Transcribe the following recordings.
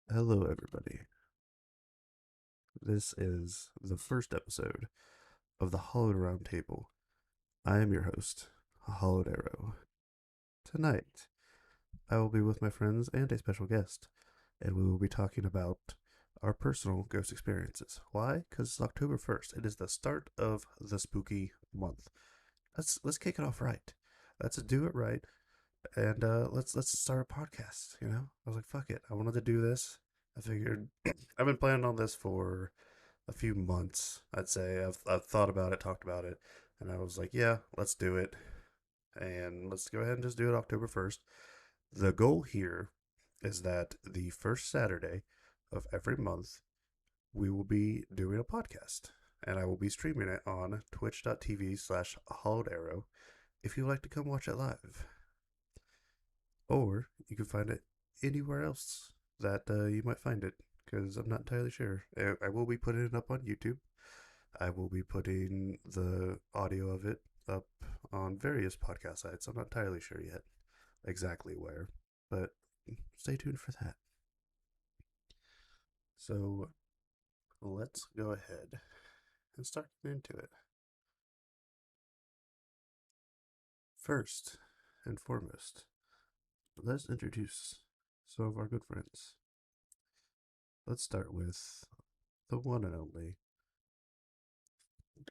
Hello, everybody. This is the first episode of the Hollowed Round Table. I am your host, Hollowed Arrow. Tonight, I will be with my friends and a special guest, and we will be talking about our personal ghost experiences. Why? Because it's October 1st. It is the start of the spooky month. Let's kick it off right. Let's do it right, and let's start a podcast. I was like, fuck it. I wanted to do this. I figured I've been planning on this for a few months. I'd say I've thought about it, talked about it, and I was like, yeah, let's do it, and let's go ahead and just do it October 1st. The goal here is that the first Saturday of every month we will be doing a podcast, and I will be streaming it on twitch.tv/hollowed arrow if you'd like to come watch it live, or you can find it anywhere else that you might find it, because I'm not entirely sure. I will be putting it up on YouTube. I will be putting the audio of it up on various podcast sites. I'm not entirely sure yet exactly where, but stay tuned for that. So let's go ahead and start getting into it. First and foremost, let's introduce some of our good friends. Let's start with the one and only.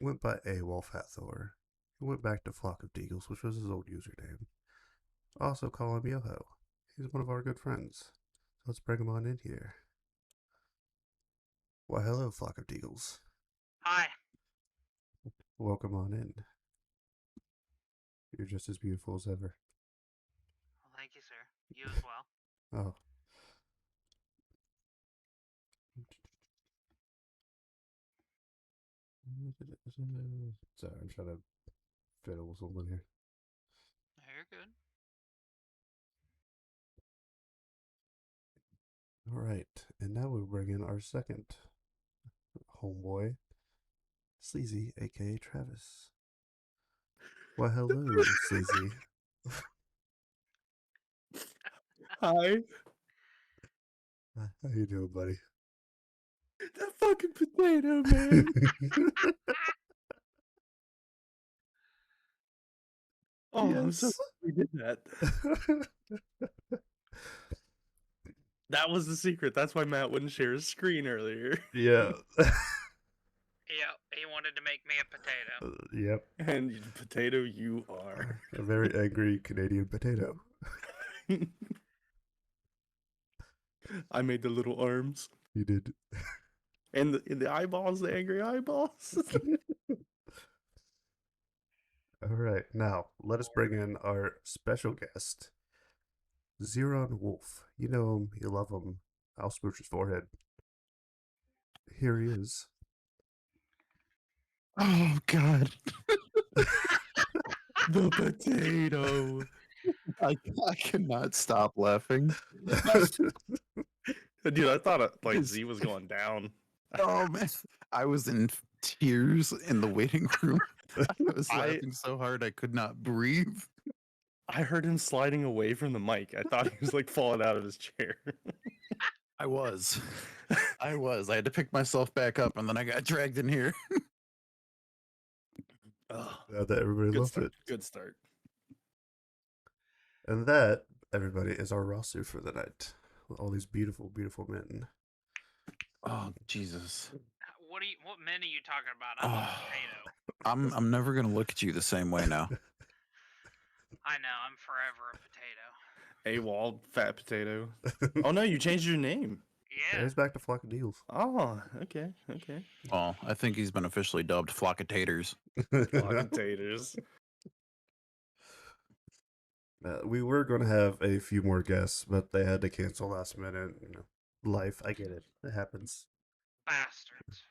Went by AWOL Fat Thor. He went back to Flock of Deagles, which was his old username. Also call him Yoho. He's one of our good friends. So let's bring him on in here. Why, hello, Flock of Deagles. Hi. Welcome on in. You're just as beautiful as ever. Well, thank you, sir. You as well. Oh. Sorry, I'm trying to fiddle with something here. You're good. Alright, and now we bring in our second homeboy, Sleazy, aka Travis. Why, hello, Sleazy. Hi. How you doing, buddy? That fucking potato, man. Oh, I'm so Yes. glad we did that. That was the secret. That's why Matt wouldn't share his screen earlier. Yeah. Yep, he wanted to make me a potato. Yep. And potato you are. A very angry Canadian potato. I made the little arms. You did. And the eyeballs, the angry eyeballs. All right, now let us bring in our special guest, Zeron Wolf. You know him, you love him. I'll smooch his forehead. Here he is. Oh, God. The potato. I cannot stop laughing. Dude, I thought Z was going down. Oh man, I was in tears in the waiting room. I was I- laughing so hard I could not breathe. I heard him sliding away from the mic. I thought he was like falling out of his chair. I was. I had to pick myself back up, and then I got dragged in here. Oh, Now that everybody good loved start. it. Good start. And that, everybody, is our roster for the night. All these beautiful, beautiful men. Oh Jesus! What men are you talking about? I'm a potato. I'm never gonna look at you the same way now. I know, I'm forever a potato. AWOL, fat potato. Oh no, you changed your name. Yeah. He's back to Flock of Deals. Oh, okay. Well, I think he's been officially dubbed Flock of Taters. Potatoes. We were going to have a few more guests, but they had to cancel last minute. Life, I get it. It happens. Bastards.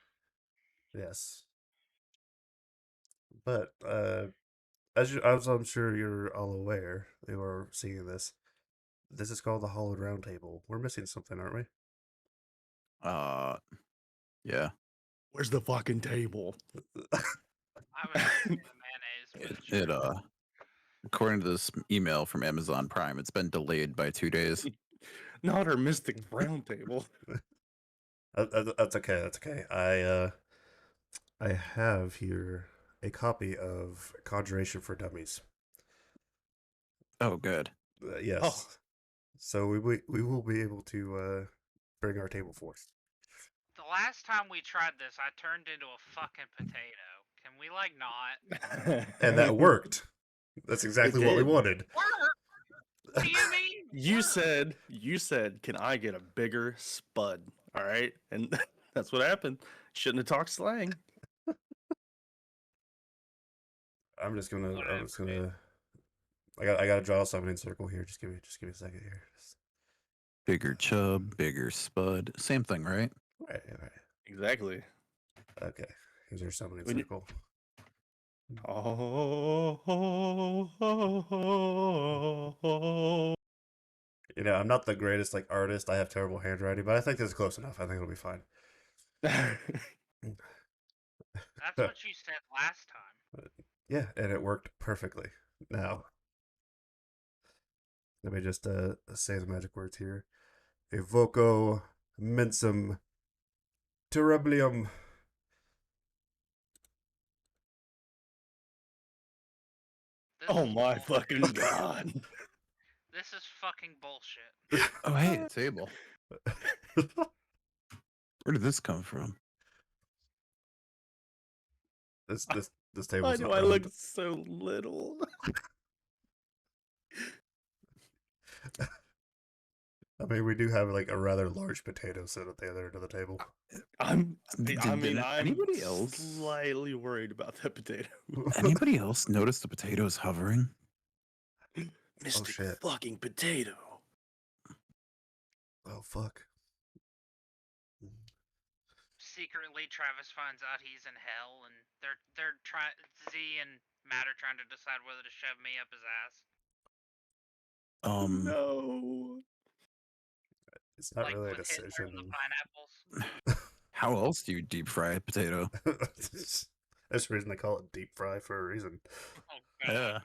Yes. But as I'm sure you're all aware, you are seeing this. This is called the Hollowed Round Table. We're missing something, aren't we? Yeah. Where's the fucking table? I was thinking mayonnaise, but It according to this email from Amazon Prime, it's been delayed by 2 days. Not our Mystic Round Table. That's okay. That's okay. I have here a copy of Conjuration for Dummies. Oh, good. Yes. Oh. So we will be able to bring our table forth. The last time we tried this, I turned into a fucking potato. Can we, like, not? And that worked. That's exactly what we did. wanted. What do you mean? You said, can I get a bigger spud? All right. And that's what happened. Shouldn't have talked slang. I'm just gonna Whatever, I gotta draw a summoning circle here. Just give me a second here. Bigger chub, bigger spud. Same thing, right? All right. Exactly. Okay. Here's our summoning When you- circle. Oh. You know, I'm not the greatest like artist. I have terrible handwriting, but I think this is close enough. I think it'll be fine. That's what you said last time. Yeah, and it worked perfectly. Now, let me just say the magic words here. Evoco mensum terriblium. This Oh is my bull- fucking god. This is fucking bullshit. Oh, hey, a table. Where did this come from? this Why table's do not I round. look so little? I mean, we do have like a rather large potato set at the other end of the table. I'm Did I'm anybody else? slightly worried about that potato. Anybody else notice the potatoes hovering? Mystic shit. fucking potato. Oh fuck. Secretly, Travis finds out he's in hell, and they're trying. Z and Matt are trying to decide whether to shove me up his ass. No. It's not Like really a with Hitler and the decision. pineapples. How else do you deep fry a potato? That's the reason they call it deep fry for a reason. Oh god.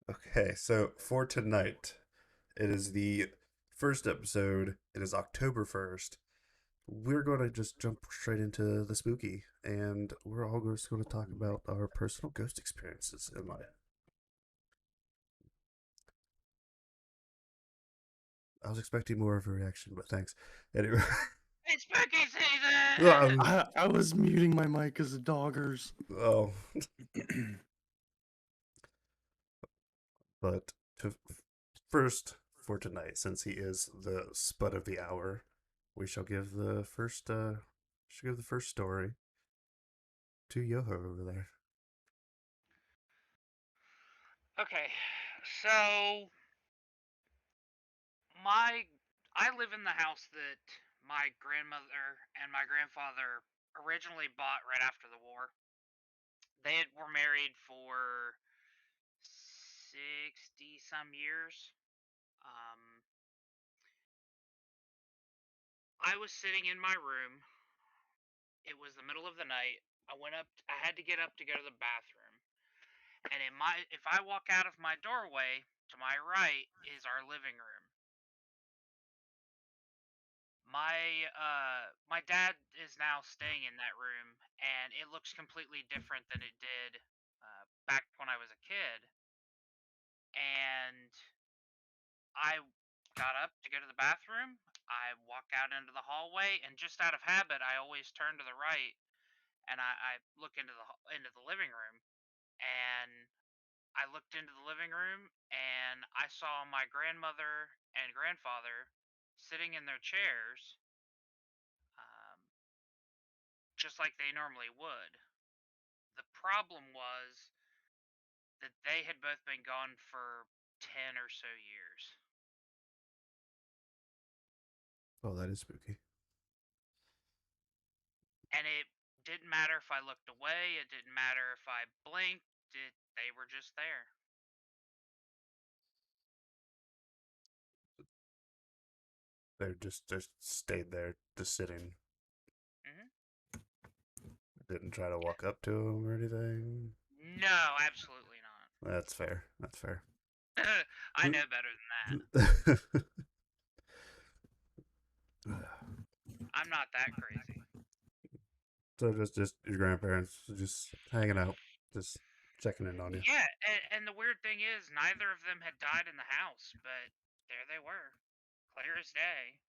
Okay, so for tonight, it is the first episode. It is October 1st. We're going to just jump straight into the spooky, and we're all just going to talk about our personal ghost experiences in life. I was expecting more of a reaction, but thanks. Anyway. It's spooky season! I was muting my mic because of doggers. Oh. But first, for tonight, since he is the spud of the hour, we shall give the first story to Yoho over there. Okay, so I live in the house that my grandmother and my grandfather originally bought right after the war. Were married for 60 some years. I was sitting in my room. It was the middle of the night. I had to get up to go to the bathroom. And if I walk out of my doorway, to my right is our living room. My dad is now staying in that room, and it looks completely different than it did back when I was a kid. And I got up to go to the bathroom. I walk out into the hallway, and just out of habit, I always turn to the right, and I look into the living room, and I looked into the living room, and I saw my grandmother and grandfather sitting in their chairs, um, just like they normally would. The problem was that they had both been gone for 10 or so years. Oh, that is spooky. And it didn't matter if I looked away, it didn't matter if I blinked, they were just there. They just stayed there, just sitting. Hmm. Didn't try to walk up to him or anything. No, absolutely not. That's fair. That's fair. I know better than that. I'm not that crazy. So just your grandparents just hanging out, just checking in on you. Yeah, and the weird thing is, neither of them had died in the house, but there they were, clear as day.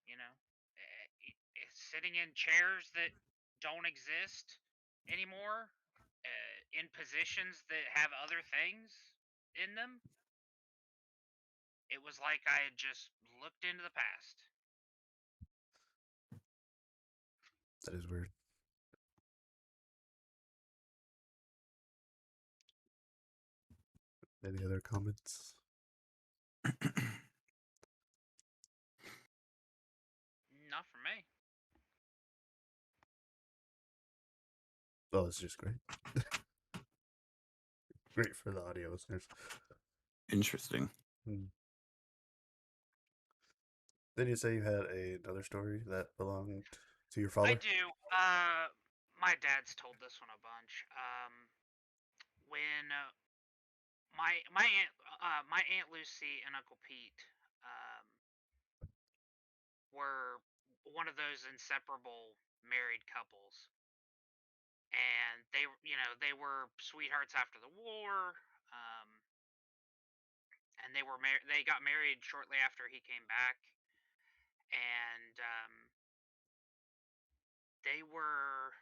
Sitting in chairs that don't exist anymore, in positions that have other things in them. It was like I had just looked into the past. That is weird. Any other comments? Not for me. Oh, it's just great. Great for the audio listeners. Interesting. Then you say you had another story that belonged to your I father? do. My dad's told this one a bunch. When my aunt Lucy and Uncle Pete were one of those inseparable married couples, and they were sweethearts after the war, um, and they got married shortly after he came back, and they were,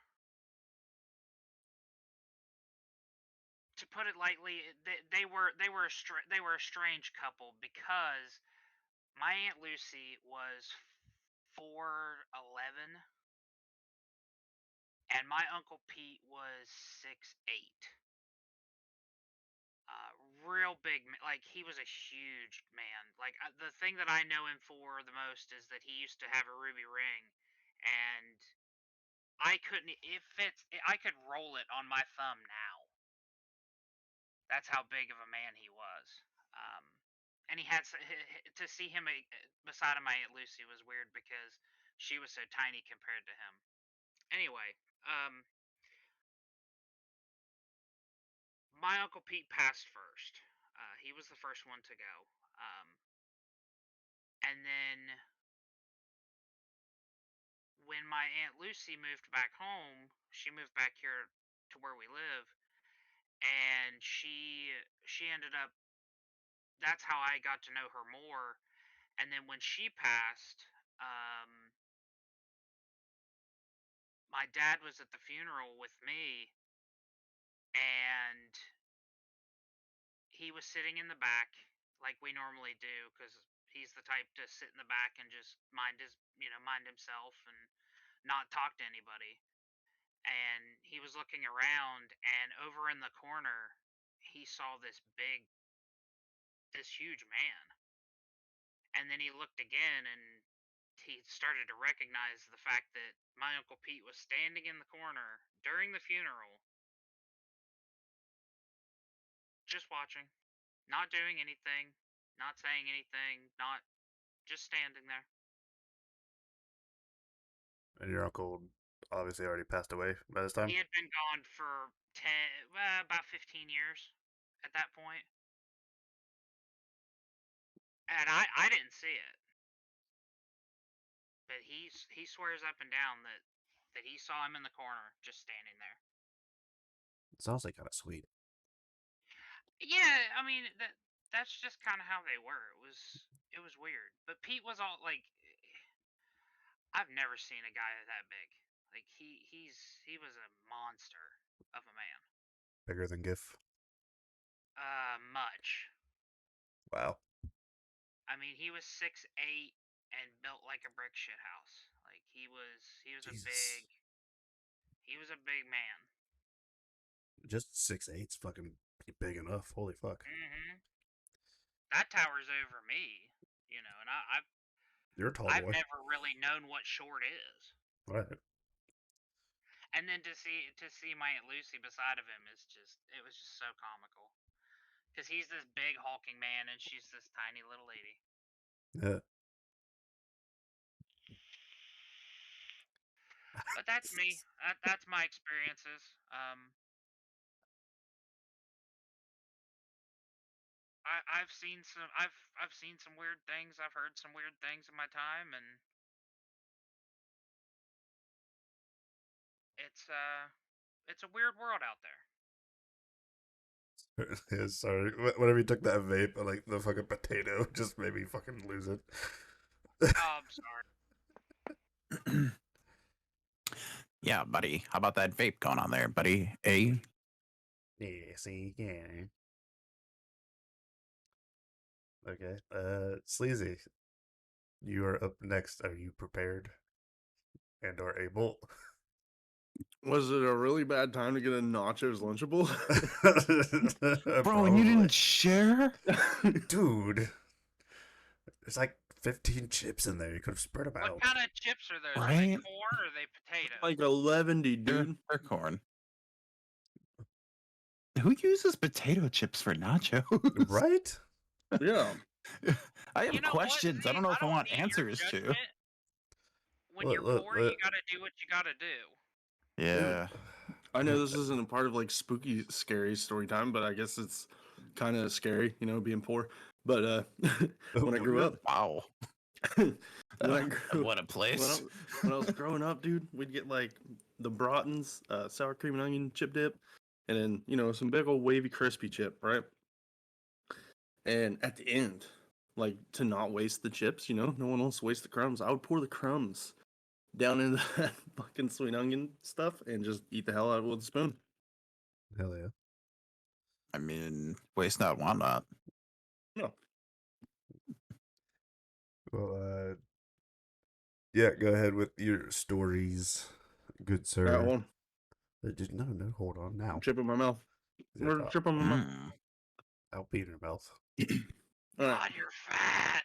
to put it lightly, they were a strange couple because my aunt Lucy was 4'11", and my Uncle Pete was 6'8". Real big, like he was a huge man. Like the thing that I know him for the most is that he used to have a ruby ring, and I couldn't. It fits. I could roll it on my thumb now. That's how big of a man he was. Um, and he had to see him beside of my Aunt Lucy was weird because she was so tiny compared to him. Anyway, my Uncle Pete passed first. He was the first one to go. And then when my Aunt Lucy moved back home, she moved back here to where we live, and she ended up. That's how I got to know her more. And then when she passed, my dad was at the funeral with me, and he was sitting in the back like we normally do because he's the type to sit in the back and just mind himself and not talk to anybody. And he was looking around, and over in the corner he saw this huge man. And then he looked again, and he started to recognize the fact that my Uncle Pete was standing in the corner during the funeral, just watching, not doing anything, not saying anything, not just standing there. And your uncle obviously already passed away by this time? He had been gone for about 15 years at that point, and I didn't see it, but he swears up and down that he saw him in the corner just standing there. It sounds like kind of sweet. Yeah, I mean that's just kind of how they were. It was weird, but Pete was all like, I've never seen a guy that big. Like he was a monster of a man. Bigger than GIF. Much. Wow. I mean, he was 6'8" and built like a brick shit house. Like he was Jesus. he was a big man. Just 6'8's fucking big enough. Holy fuck. That towers over me, and You're a tall I've boy. never really known what short is. Right. And then to see my Aunt Lucy beside of him it was just so comical. Because he's this big hulking man and she's this tiny little lady. Yeah. But that's me. That's my experiences. I've seen some I've seen some weird things. I've heard some weird things in my time, and it's a weird world out there. Yeah, sorry. Whenever you took that vape, like the fucking potato, just made me fucking lose it. Oh, I'm sorry. Yeah, buddy. How about that vape going on there, buddy? Eh? Yeah, see, yeah. Okay. Sleazy, you are up next. Are you prepared and or able? Was it a really bad time to get a nachos lunchable? Bro, and you didn't share? Dude, there's like 15 chips in there. You could have spread them What out. kind of chips are those? Are they Right? corn or are they potato? Like 11, dude. They're corn. Who uses potato chips for nachos? Right? Yeah. I have You know what? questions. I See, don't know if I want need your answers to. judgment. When Look, you're look, poor, look. you gotta do what you gotta do. Yeah. I know this isn't a part of like spooky, scary story time, but I guess it's kind of scary, you know, being poor. But when I grew up, Wow. when I grew, What a place. when I was growing up, dude, we'd get like the Broughton's sour cream and onion chip dip, and then you know some big old wavy crispy chip, right? And at the end, like to not waste the chips, you know, no one wants to waste the crumbs. I would pour the crumbs down into that fucking sweet onion stuff and just eat the hell out of it with a spoon. Hell yeah. I mean, waste not, want not. No. Well, yeah, go ahead with your stories, good sir. That one. No, hold on now. Chip in my mouth. Where's the chip in my mouth? I'll be in your mouth. All right. God, you're fat.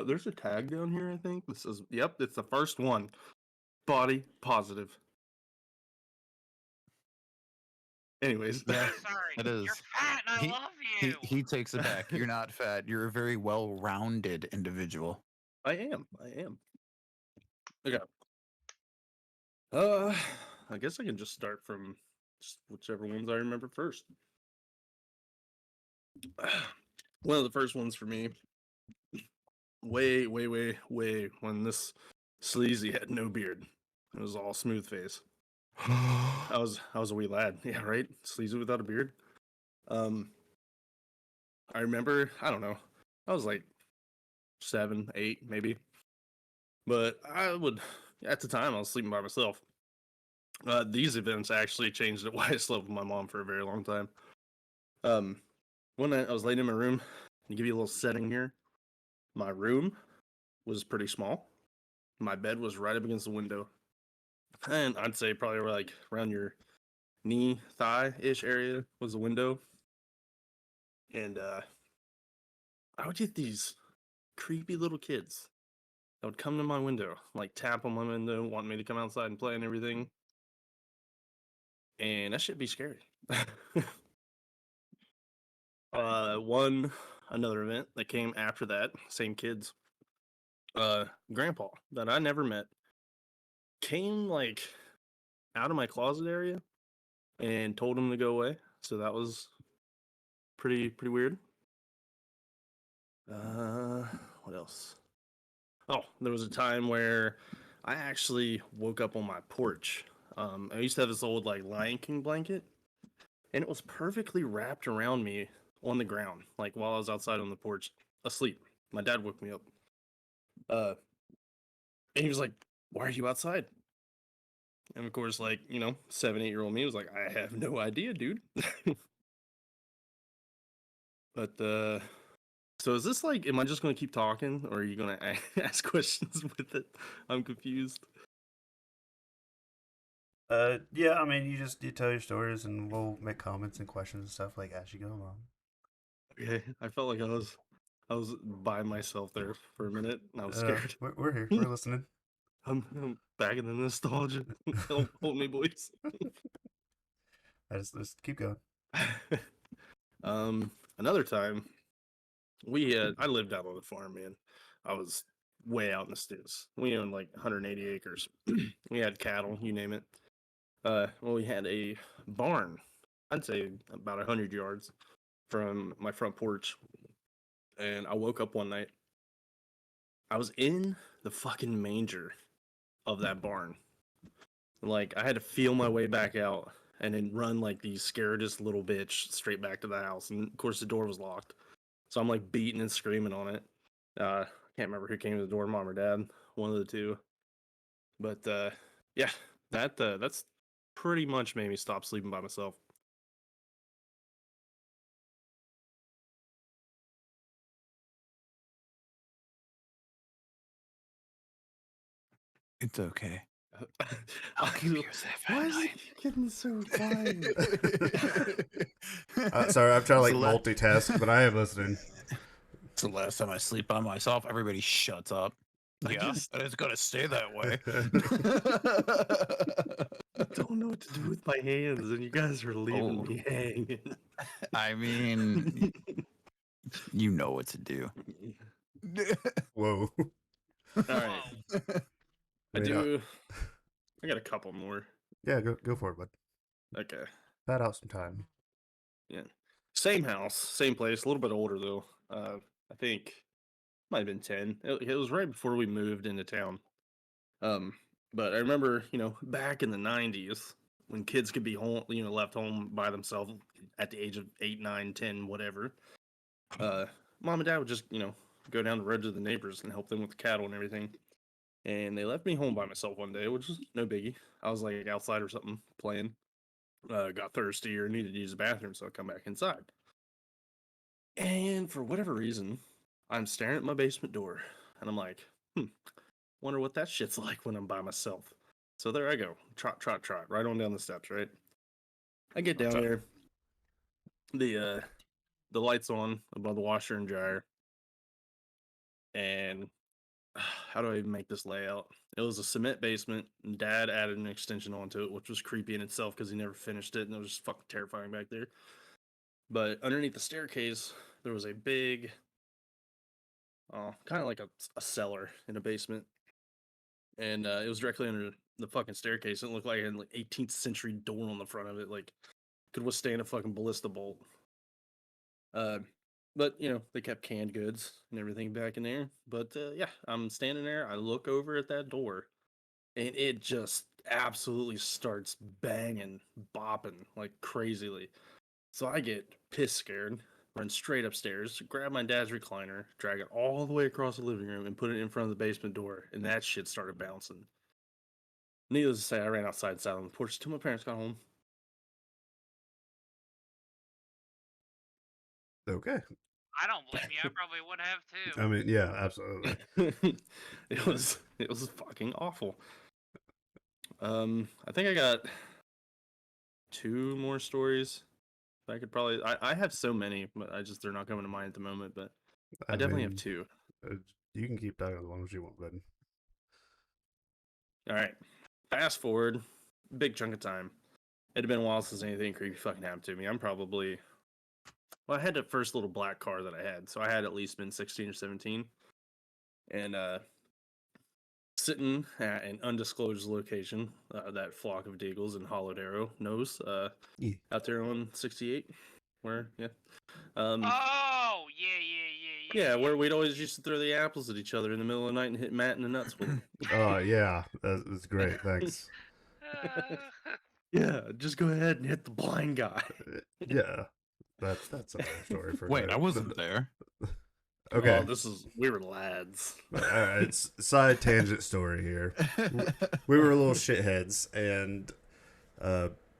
There's a tag down here, I think. This is, yep, it's the first one. Body positive. Anyways. Yeah, Sorry. it is. You're fat and I He- love you. He takes it back. You're not fat. You're a very well-rounded individual. I am. Okay. I guess I can just start from just whichever ones I remember first. One of the first ones for me, way when this sleazy had no beard. It was all smooth face. I was a wee lad. Yeah, right? Sleazy without a beard. I remember, I don't know. I was like 7, 8 maybe. But I would at the time I was sleeping by myself. These events actually changed why I slept with my mom for a very long time. One night I was laying in my room. To give you a little setting here, my room was pretty small. My bed was right up against the window, and I'd say probably like around your knee, thigh-ish area was the window. And I would get these creepy little kids that would come to my window, like tap on my window, want me to come outside and play and everything. And that should be scary. Another event that came after that, same kids. Grandpa that I never met came like out of my closet area and told him to go away. So that was pretty weird. What else? Oh, there was a time where I actually woke up on my porch. I used to have this old like Lion King blanket, and it was perfectly wrapped around me on the ground, like while I was outside on the porch asleep. My dad woke me up. And he was like, "Why are you outside?" And of course, like, you know, 7, 8-year-old me was like, "I have no idea, dude." But so is this like, am I just gonna keep talking, or are you gonna ask questions with it? I'm confused. Yeah, I mean, you tell your stories, and we'll make comments and questions and stuff like as you go along. Okay, I felt like I was by myself there for a minute, and I was scared. We're here. We're listening. I'm back in the nostalgia. Hold me, boys. Just keep going. Another time, I lived out on the farm, man. I was way out in the sticks. We owned like 180 acres. We had cattle, you name it. Well, we had a barn I'd say about 100 yards from my front porch. And I woke up one night. I was in the fucking manger of that barn. Like, I had to feel my way back out and then run like the scaredest little bitch straight back to the house. And of course, the door was locked. So I'm like beating and screaming on it. I can't remember who came to the door, mom or dad, one of the two. But yeah, that's pretty much made me stop sleeping by myself. It's okay. I'll keep you safe Why at is night. it getting so quiet? Sorry, I'm trying to like So that- multitask, but I am listening. It's the last time I sleep by myself. Everybody shuts up. Yeah, and it's gonna stay that way. I don't know what to do with my hands, and you guys are leaving Oh. me hanging. I mean, you know what to do. Whoa. All right, Whoa. I got a couple more. Yeah, go for it, bud. Okay. Pat out some time. Yeah. Same house, same place, a little bit older though. I think might have been 10. It was right before we moved into town. Um, but I remember, back in the 90s when kids could be home, left home by themselves at the age of 8, 9, 10, whatever. Mom and dad would just, go down the road to the neighbors and help them with the cattle and everything. And they left me home by myself one day, which was no biggie. I was like outside or something playing. Got thirsty or needed to use the bathroom, so I come back inside. And for whatever reason, I'm staring at my basement door, and I'm like, wonder what that shit's like when I'm by myself. So there I go, trot, trot, trot, right on down the steps. Right, I get down there. The lights on above the washer and dryer, and how do I even make this layout? It was a cement basement, and Dad added an extension onto it, which was creepy in itself because he never finished it, and it was just fucking terrifying back there. But underneath the staircase, there was a big, kind of like a cellar in a basement, and it was directly under the fucking staircase. It looked like it had like 18th century door on the front of it, like could withstand a fucking ballista bolt. But they kept canned goods and everything back in there. But yeah, I'm standing there. I look over at that door, and it just absolutely starts banging, bopping like crazily. So I get piss scared, run straight upstairs, grab my dad's recliner, drag it all the way across the living room, and put it in front of the basement door, and that shit started bouncing. Needless to say, I ran outside, sat on the porch till my parents got home. Okay. I don't blame you. I probably would have too. I mean, yeah, absolutely. it was fucking awful. I think I got 2 more stories. I could probably I have so many, but they're not coming to mind at the moment. But I definitely have mean, 2. You can keep talking as long as you want, bud. All right. Fast forward, big chunk of time. It had been a while since anything creepy fucking happened to me. I had the first little black car that I had, so I had at least been 16 or 17. And sitting at an undisclosed location, that flock of deagles in Hollowed Arrow knows, Yeah. out there on 68, where, yeah. Oh, Yeah, where we'd always used to throw the apples at each other in the middle of the night and hit Matt in the nuts with them. Oh, yeah. That's great. Thanks. Yeah, just go ahead and hit the blind guy. Yeah. That's another story for Wait, another- I wasn't there. Okay. Oh, we were lads. All right. It's side tangent story here. We were little shitheads, and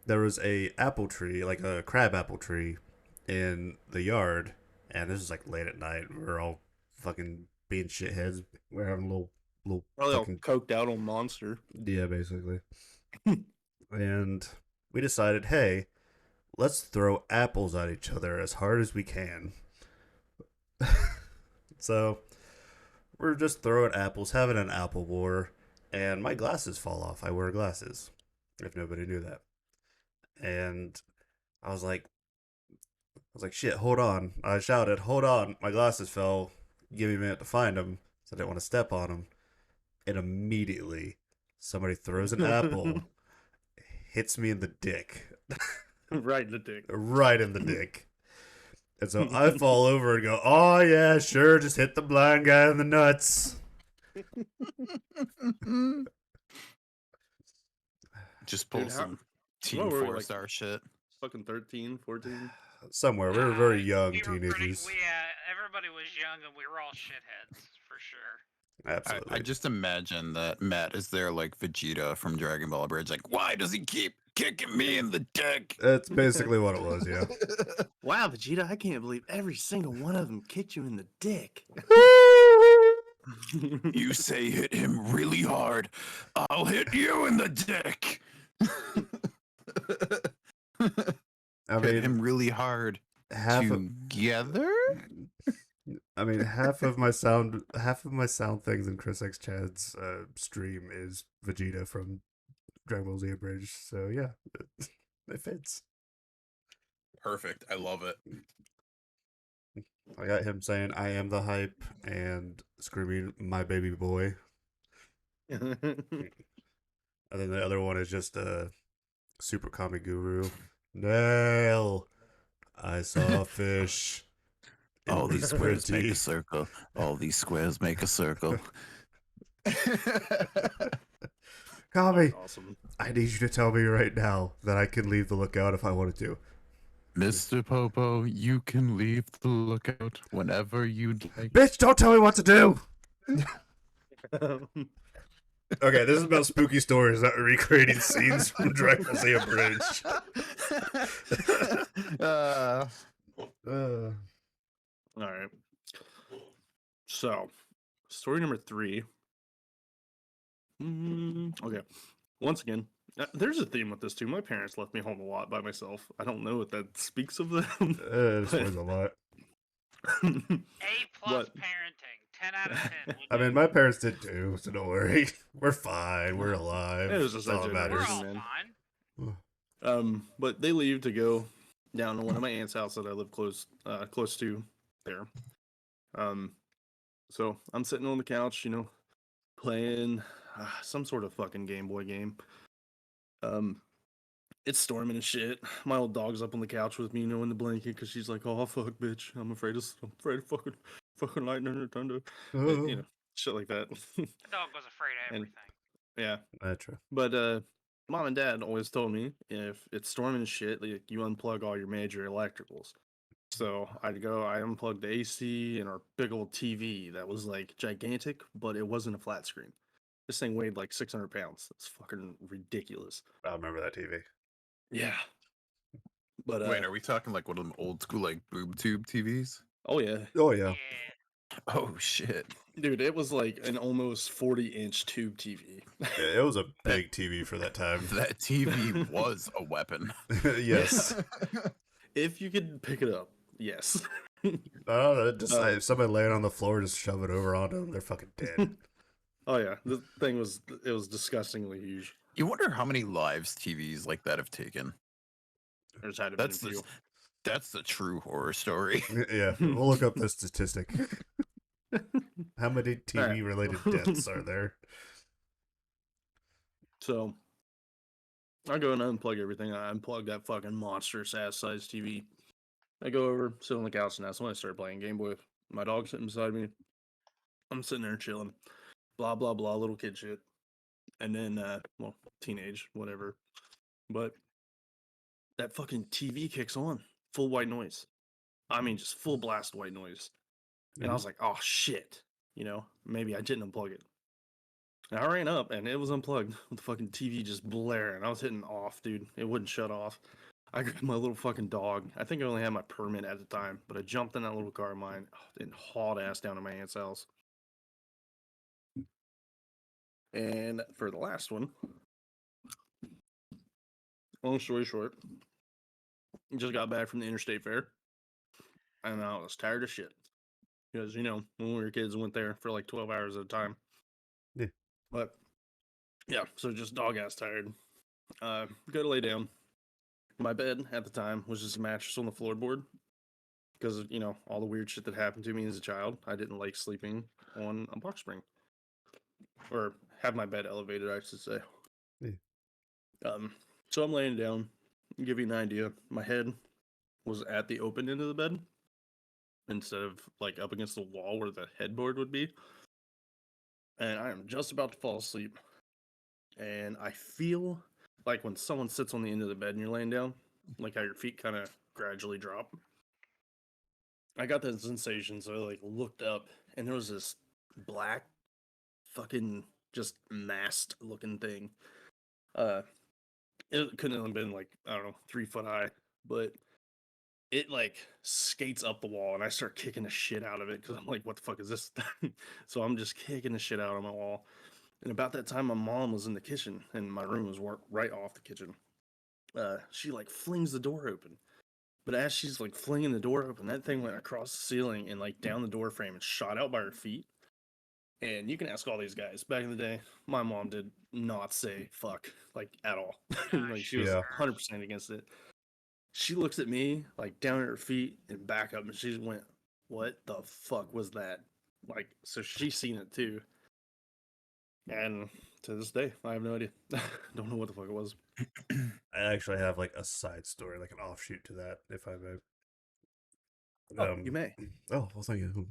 there was a apple tree, like a crab apple tree, in the yard. And this was like late at night. We were all fucking being shitheads. We're having a little Probably all fucking coked out on Monster. yeah, basically. And we decided, hey, let's throw apples at each other as hard as we can. So we're just throwing apples, having an apple war, and my glasses fall off. I wear glasses, if nobody knew that. And I was like, shit, hold on. I shouted, hold on. My glasses fell. Give me a minute to find them. So I didn't want to step on them. And immediately, somebody throws an apple, hits me in the dick. Right in the dick. right in the dick. And so I fall over and go, oh yeah, sure, just hit the blind guy in the nuts. Just pull Dude, some what Team were we, Four like, Star shit. fucking 13, 14? Somewhere. We were very We young were teenagers. everybody was young and we were all shitheads for sure. Absolutely. I just imagine that Matt is there like Vegeta from Dragon Ball Bridge. Like, why does he keep kicking me in the dick? That's basically what it was, yeah. Wow, Vegeta, I can't believe every single one of them kicked you in the dick. You say hit him really hard, I'll hit you in the dick. I Hit mean, him really hard half of together. half of my sound things in Chris X Chad's stream is Vegeta from Dragon Ball Z Bridge. So yeah, it fits. Perfect. I love it. I got him saying "I am the hype" and screaming "My baby boy," and then the other one is just Super Kami Guru. Nail. I saw a fish. All these squares make Infinity. a circle. All these squares make a circle. Kami, Awesome. I need you to tell me right now that I can leave the lookout if I wanted to. Mr. Popo, you can leave the lookout whenever you'd like. Bitch, don't tell me what to do! Okay, this is about spooky stories, not recreating scenes from Dragon Ball Z Bridge. All right. So, story number 3. Okay. Once again, there's a theme with this too. My parents left me home a lot by myself. I don't know what that speaks of them. It explains a lot. A plus But- parenting, 10 out of 10. I mean, my parents did too, so don't worry. We're fine. We're alive. It was just That's all that that We're matters. all man. fine. But they leave to go down to one of my aunt's house that I live close to there. So I'm sitting on the couch, playing some sort of fucking Game Boy game. It's storming and shit. My old dog's up on the couch with me, in the blanket, because she's like, "Oh fuck, bitch, I'm afraid of fucking lightning and thunder," and, shit like that. The dog was afraid of And- everything. Yeah, That's true. but mom and dad always told me if it's storming and shit, like, you unplug all your major electricals. So I unplugged the AC and our big old TV that was like gigantic, but it wasn't a flat screen. This thing weighed like 600 pounds. It's fucking ridiculous. I remember that TV. Yeah. But Wait, are we talking like one of them old school like boob tube TVs? oh yeah, Oh, Yeah. yeah. Oh shit. dude, it was like an almost 40-inch tube TV. It was a big TV for that time. That TV was a weapon. Yes. If you could pick it up, yes. If somebody laying on the floor, just shove it over onto them, they're fucking dead. Oh yeah, the thing was disgustingly huge. You wonder how many lives TVs like that have taken. There's had to be a That's few. that's the true horror story. Yeah, we'll look up the statistic. How many TV related deaths are there? So I go and unplug everything. I unplug that fucking monstrous ass size TV. I go over, sit on the couch, and that's when I start playing Game Boy. My dog's sitting beside me. I'm sitting there chilling. Blah blah blah, little kid shit. And then well, teenage, whatever. But that fucking TV kicks on. Full white noise. I mean just full blast white noise. And I was like, oh shit. Maybe I didn't unplug it. And I ran up and it was unplugged with the fucking TV just blaring. I was hitting off, dude. It wouldn't shut off. I grabbed my little fucking dog. I think I only had my permit at the time, but I jumped in that little car of mine and hauled ass down to my aunt's house. And for the last one, long story short, just got back from the interstate fair, and I was tired of shit. Because, when we were kids, we went there for like 12 hours at a time. Yeah. But, yeah, so just dog ass tired. Go to lay down. My bed at the time was just a mattress on the floorboard. Because of, all the weird shit that happened to me as a child. I didn't like sleeping on a box spring. Or have my bed elevated, I should say. Yeah. So I'm laying down, give you an idea, my head was at the open end of the bed instead of like up against the wall where the headboard would be. And I am just about to fall asleep. And I feel like when someone sits on the end of the bed and you're laying down, like how your feet kind of gradually drop. I got that sensation, so I like looked up and there was this black fucking just masked looking thing. It couldn't have been like, I don't know, 3 foot high, but it like skates up the wall and I start kicking the shit out of it because I'm like, what the fuck is this? So I'm just kicking the shit out of my wall. And about that time, my mom was in the kitchen and my room was right off the kitchen. She like flings the door open. But as she's like flinging the door open, that thing went across the ceiling and like down the door frame and shot out by her feet. And you can ask all these guys. Back in the day, my mom did not say fuck like at all. Like she was Yeah. 100% against it. She looks at me like down at her feet and back up, and she just went, "What the fuck was that?" Like, so she's seen it too. And to this day, I have no idea. Don't know what the fuck it was. I actually have like a side story, like an offshoot to that, if I may. Oh, you may. Oh, well, thank you.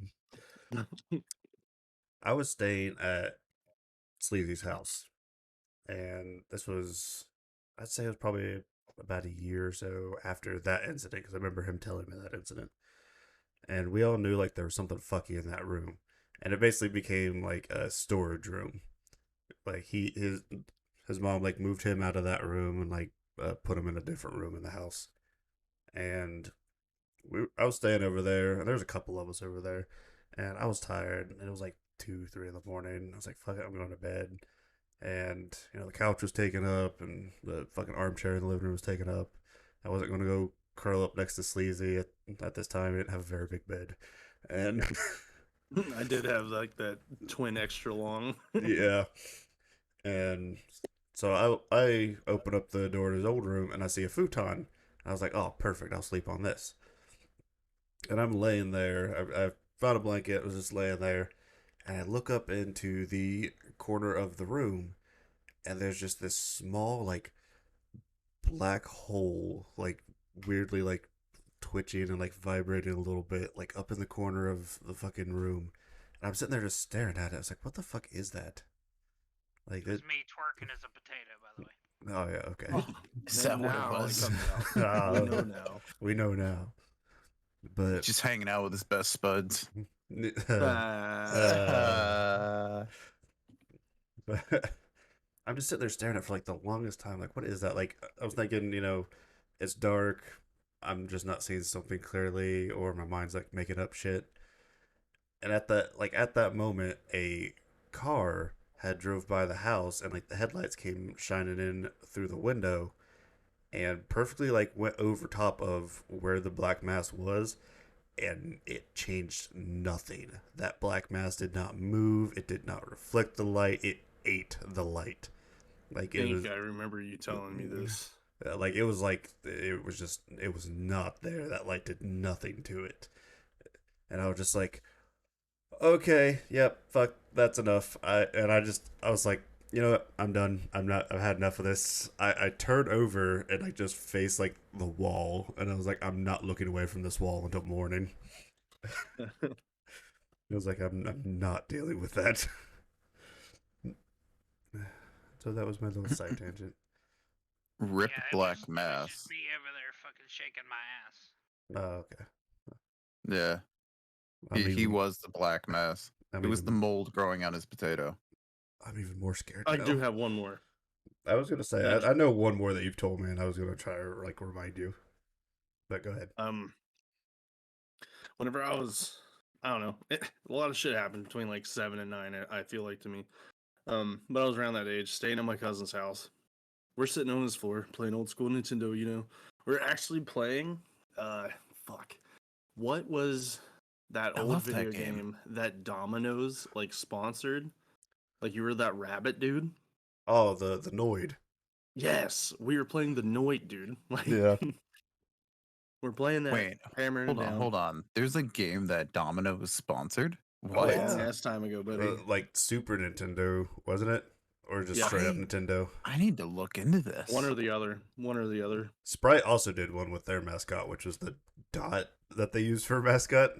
I was staying at Sleazy's house, and this was, I'd say it was probably about a year or so after that incident, because I remember him telling me that incident. And we all knew like there was something fucky in that room, and it basically became like a storage room. Like his mom like moved him out of that room and like put him in a different room in the house, and I was staying over there, and there was a couple of us over there, and I was tired, and it was like 2, 3 in the morning. I was like, "Fuck it, I'm going to bed." And the couch was taken up, and the fucking armchair in the living room was taken up. I wasn't going to go curl up next to Sleazy at this time. I didn't have a very big bed, and I did have like that twin extra long. yeah, and so I open up the door to his old room, and I see a futon. I was like, "Oh, perfect! I'll sleep on this." And I'm laying there. I found a blanket. I was just laying there, and I look up into the corner of the room, and there's just this small like black hole, like weirdly like twitching and like vibrating a little bit, like up in the corner of the fucking room. And I'm sitting there just staring at it. I was like, "What the fuck is that?" Like It was it. me twerking as a potato, by the way. Oh yeah, okay. Oh, is that what it Now was? comes out. We know now. We know now. But Just hanging out with his best spuds. but I'm just sitting there staring at it for like the longest time. Like, what is that? Like, I was thinking, it's dark. I'm just not seeing something clearly, or my mind's like making up shit. And at that moment, a car had drove by the house, and like the headlights came shining in through the window, and perfectly like went over top of where the black mass was, and it changed nothing. That black mass did not move. It did not reflect the light. It ate the light. Like I it was think I remember you telling me this. like it was like it was not there. That light did nothing to it. And I was just like, "Okay, yep, fuck, that's enough." I was like, "You know what? I'm done. I've had enough of this." I turned over and I just faced like the wall, and I was like, "I'm not looking away from this wall until morning." It was like I'm not dealing with that. So that was my little side tangent. Rip Yeah, Black it was Mass. just me over there fucking shaking my ass. Oh, okay. Yeah, I'm he even, was the Black Mass. I'm It was the even, mold growing on his potato. I'm even more scared I now. do have one more. I was gonna say I know one more that you've told me, and I was gonna try to like remind you. But go ahead. Whenever I was, I don't know, a lot of shit happened between like 7 and 9. I feel like to me. But I was around that age, staying at my cousin's house. We're sitting on his floor playing old school Nintendo. We're actually playing. Fuck. What was that I old love that video game. game that Domino's like sponsored? Like you were that rabbit dude. Oh, the Noid. Yes, we were playing the Noit, dude. Like, Yeah. we're playing that, Wait, hammering hold it on, down. hold on. There's a game that Domino was sponsored. A What? yeah. long ass time ago, buddy. Like Super Nintendo, wasn't it? or just Yeah. straight up Nintendo. I need to look into this. One or the other. Sprite also did one with their mascot, which was the dot that they used for mascot.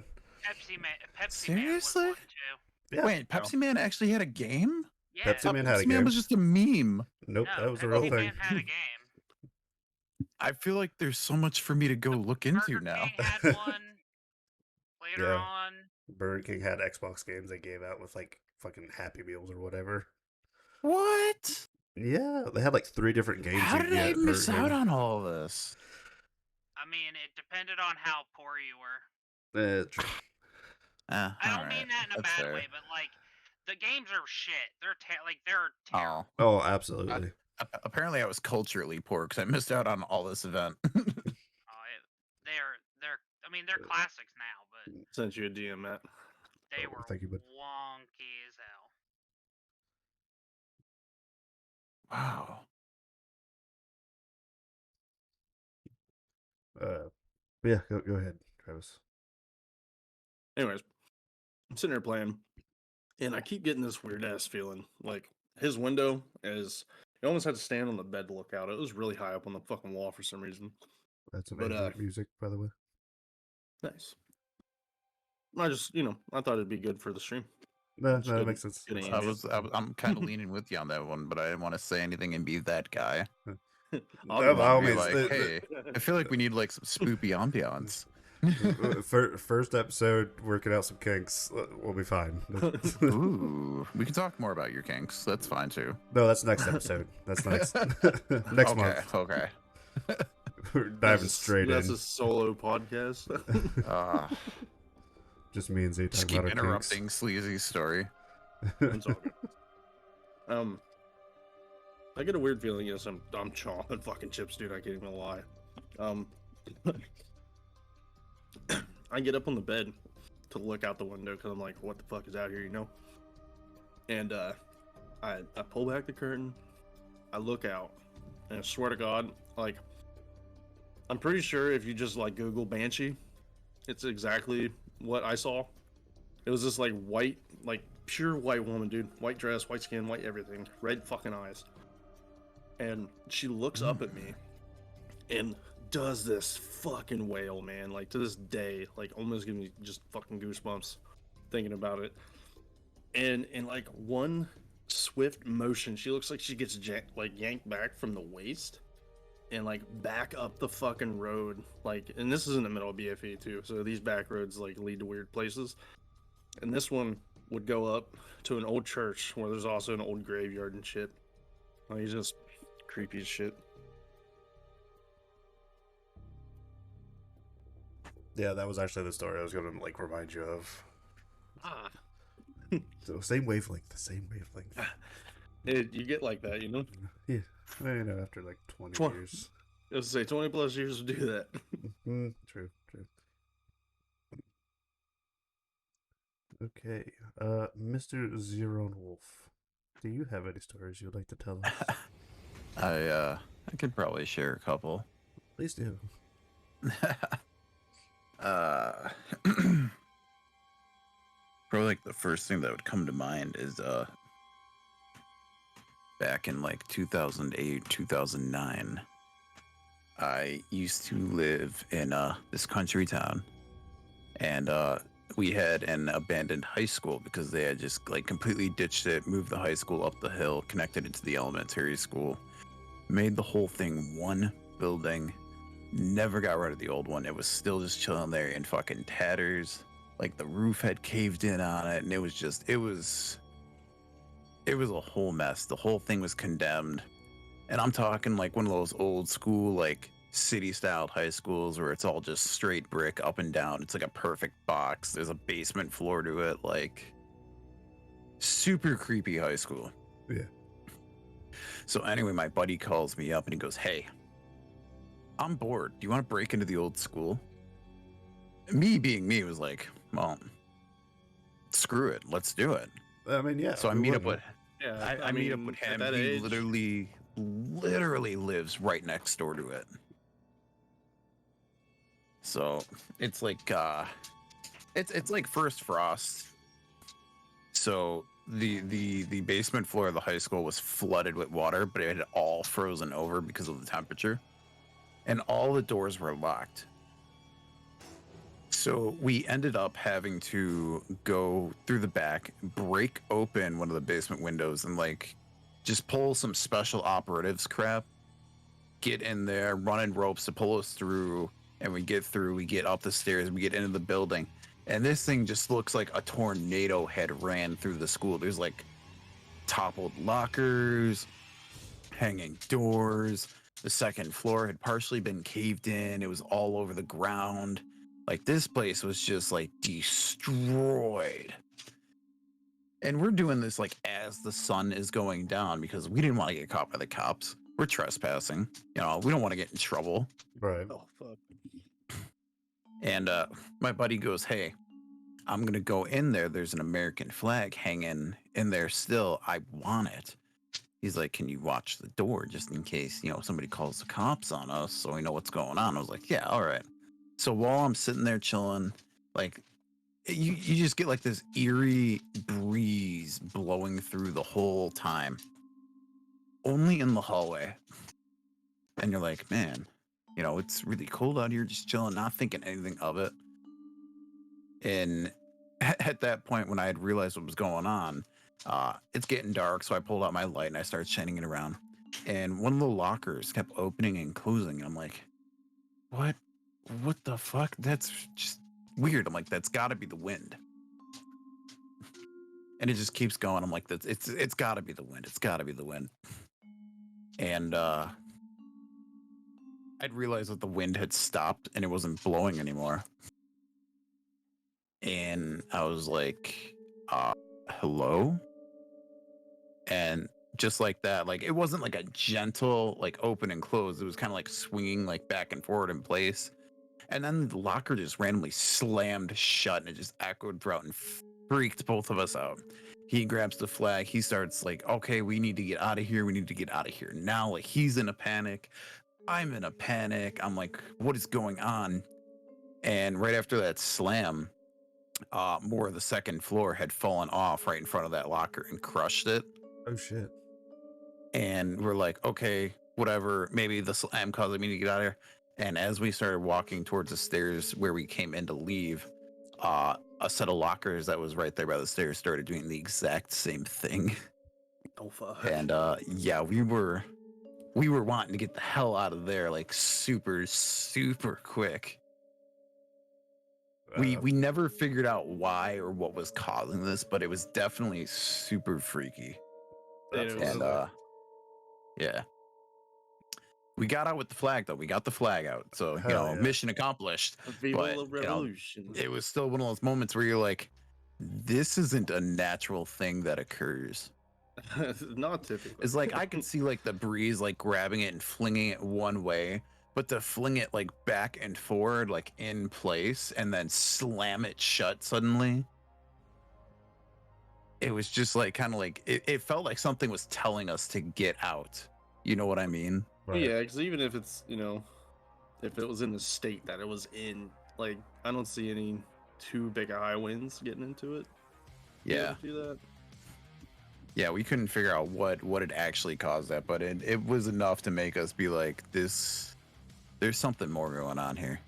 Pepsi Man was Seriously? one too. Yeah. Wait, Pepsi Man actually had a game? Yeah. Pepsi Man had a Pepsi Man game. was just a meme. Nope, No, that was a Pepsi real Man thing. had a game. I feel like there's so much for me to go look into Burger now. King had one later Yeah. on. Burger King had Xbox games they gave out with like fucking Happy Meals or whatever. What? Yeah, they had like 3 different games. How you did could I get at miss Burger out King. on all of this? I mean, it depended on how poor you were. True. I don't mean that in a That's bad fair. way, but like the games are shit. They're terrible. Oh, Oh, absolutely. apparently I was culturally poor because I missed out on all this event. They're classics now, but Sent you a DM, Matt. they Oh, were thank you, bud. wonky as hell. Wow. Yeah, go ahead, Travis. Anyways, I'm sitting there playing, and I keep getting this weird ass feeling. Like his window is, you almost had to stand on the bed to look out. It was really high up on the fucking wall for some reason. That's But, amazing music, by the way. Nice. I just, I thought it'd be good for the stream. No, It's that good- makes sense. good Makes aim. sense. I'm kind of leaning with you on that one, but I didn't want to say anything and be that guy. I'll No, be by all Be means, like, hey, I feel like we need like some spoopy ambiance. First episode, working out some kinks. We'll be fine. Ooh, we can talk more about your kinks. That's fine too. No, that's next episode. That's next next month. Okay. We're diving straight That's in. a solo podcast. Just me and Z Just talking keep about our interrupting Sleazy's story. It's all good. I get a weird feeling. Yes, I'm chomping fucking chips, dude. I can't even lie. I get up on the bed to look out the window because I'm like, what the fuck is out here, And I pull back the curtain, I look out, and I swear to God, like, I'm pretty sure if you just like Google Banshee, it's exactly what I saw. It was this like white, like pure white woman, dude. White dress, white skin, white everything, red fucking eyes. And she looks up at me and does this fucking wail, man. Like to this day, like almost giving me just fucking goosebumps thinking about it. And in like one swift motion, she looks like she gets yanked back from the waist and like back up the fucking road. Like, and this is in the middle of BFE too, so these back roads like lead to weird places. And this one would go up to an old church where there's also an old graveyard and shit. Like, he's just creepy as shit. Yeah, that was actually the story I was gonna like remind you of. Ah. So same wavelength, the same wavelength. You get like that, Yeah, after like 20 Twen- years. I was gonna say 20 plus years to do that. True. Okay, Mr. Zeron Wolf, do you have any stories you'd like to tell us? I could probably share a couple. Please do. Probably like the first thing that would come to mind is back in like 2008, 2009. I used to live in this country town, and we had an abandoned high school because they had just like completely ditched it, moved the high school up the hill, connected it to the elementary school, made the whole thing one building, never got rid of the old one. It was still just chilling there in fucking tatters. Like the roof had caved in on it, and it was a whole mess. The whole thing was condemned. And I'm talking like one of those old school, like city-styled high schools where it's all just straight brick up and down. It's like a perfect box. There's a basement floor to it. Like super creepy high school. Yeah. So anyway, my buddy calls me up and he goes, "Hey, I'm bored. Do you want to break into the old school?" Me being me was like, well, screw it. Let's do it. I mean, yeah. So I who meet up wouldn't? with Yeah, I meet up with at him. that He age, literally lives right next door to it. So it's like it's like First Frost. So the basement floor of the high school was flooded with water, but it had all frozen over because of the temperature, and all the doors were locked. So we ended up having to go through the back, break open one of the basement windows, and like just pull some special operatives crap, get in there, running ropes to pull us through, and we get through, we get up the stairs, we get into the building, and this thing just looks like a tornado had ran through the school. There's like toppled lockers, hanging doors. The second floor had partially been caved in. It was all over the ground. Like this place was just like destroyed. And we're doing this like as the sun is going down because we didn't want to get caught by the cops. We're trespassing. You know, we don't want to get in trouble. Right. Oh fuck. And my buddy goes, "Hey, I'm going to go in there. There's an American flag hanging in there still. I want it." He's like, "Can you watch the door just in case, you know, somebody calls the cops on us so we know what's going on?" I was like, "Yeah, all right." So while I'm sitting there chilling, like you just get like this eerie breeze blowing through the whole time. Only in the hallway. And you're like, "Man, you know, it's really cold out here, just chilling, not thinking anything of it." And at that point, when I had realized what was going on, it's getting dark, so I pulled out my light and I started shining it around. And one of the lockers kept opening and closing, and I'm like, "What? What the fuck? That's just weird." I'm like, "That's got to be the wind." And it just keeps going. I'm like, "That's it's got to be the wind. It's got to be the wind." And I'd realized that the wind had stopped and it wasn't blowing anymore. And I was like, "Hello?" And just like that, like it wasn't like a gentle like open and close. It was kind of like swinging like back and forward in place. And then the locker just randomly slammed shut and it just echoed throughout and freaked both of us out. He grabs the flag. He starts like, "Okay, we need to get out of here. We need to get out of here now." Like he's in a panic. I'm in a panic. I'm like, "What is going on?" And right after that slam, more of the second floor had fallen off right in front of that locker and crushed it. Oh shit. And we're like, "Okay, whatever, maybe the slam caused me to get out of here." And as we started walking towards the stairs where we came in to leave, a set of lockers that was right there by the stairs started doing the exact same thing. Oh fuck. And yeah, we were wanting to get the hell out of there like super quick. We never figured out why or what was causing this, but it was definitely super freaky. It was And yeah. We got out with the flag though. We got the flag out. So, you Hell know, yeah. mission accomplished. Viva But, la you know, revolution. it was still one of those moments where you're like, this isn't a natural thing that occurs. Not typically. It's like I can see like the breeze like grabbing it and flinging it one way, but to fling it like back and forward, like in place, and then slam it shut suddenly. It was just like kind of like it felt like something was telling us to get out. You know what I mean? Right. Yeah, because even if it's, you know, if it was in the state that it was in, like, I don't see any too big high winds getting into it. Yeah. Do that. Yeah, we couldn't figure out what had actually caused that, but it was enough to make us be like, there's something more going on here.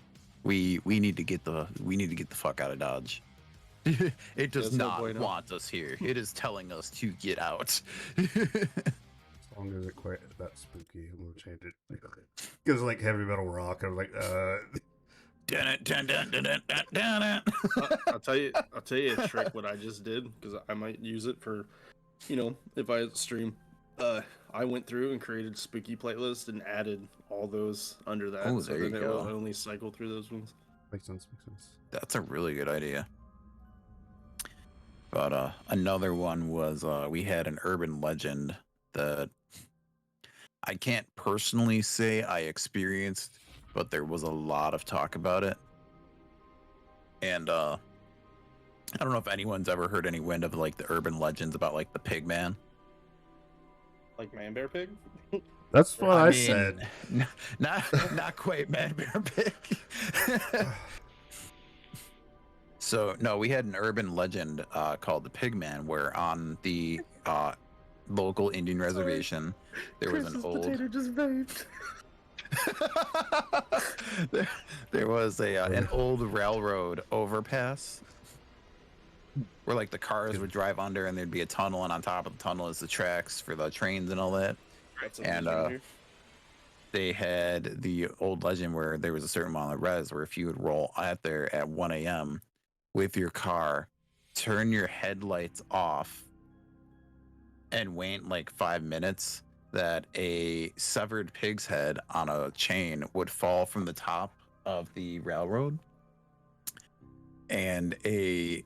We need to get the fuck out of Dodge. It does That's no not bueno. want us here. It is telling us to get out. As long as it's quite that spooky, I'm gonna change it. Because like heavy metal rock, I'm like, I'll tell you a trick what I just did, because I might use it for, you know, if I stream. I went through and created spooky playlist and added all those under that, Oh, so there you then it will go. only cycle through those ones. makes sense. That's a really good idea. But another one was we had an urban legend that I can't personally say I experienced, but there was a lot of talk about it. And I don't know if anyone's ever heard any wind of like the urban legends about like the pig man. Like Man Bear Pig? That's what I mean, said. Not quite man bear pig. So no, we had an urban legend called the Pigman, where on the local Indian reservation there was an Chris's old potato just vaped. there was an old railroad overpass where like the cars would drive under, and there'd be a tunnel, and on top of the tunnel is the tracks for the trains and all that. That's And amusing here. they had the old legend where there was a certain amount of res where if you would roll out there at 1 a.m. with your car, turn your headlights off, and wait like 5 minutes, that a severed pig's head on a chain would fall from the top of the railroad, and a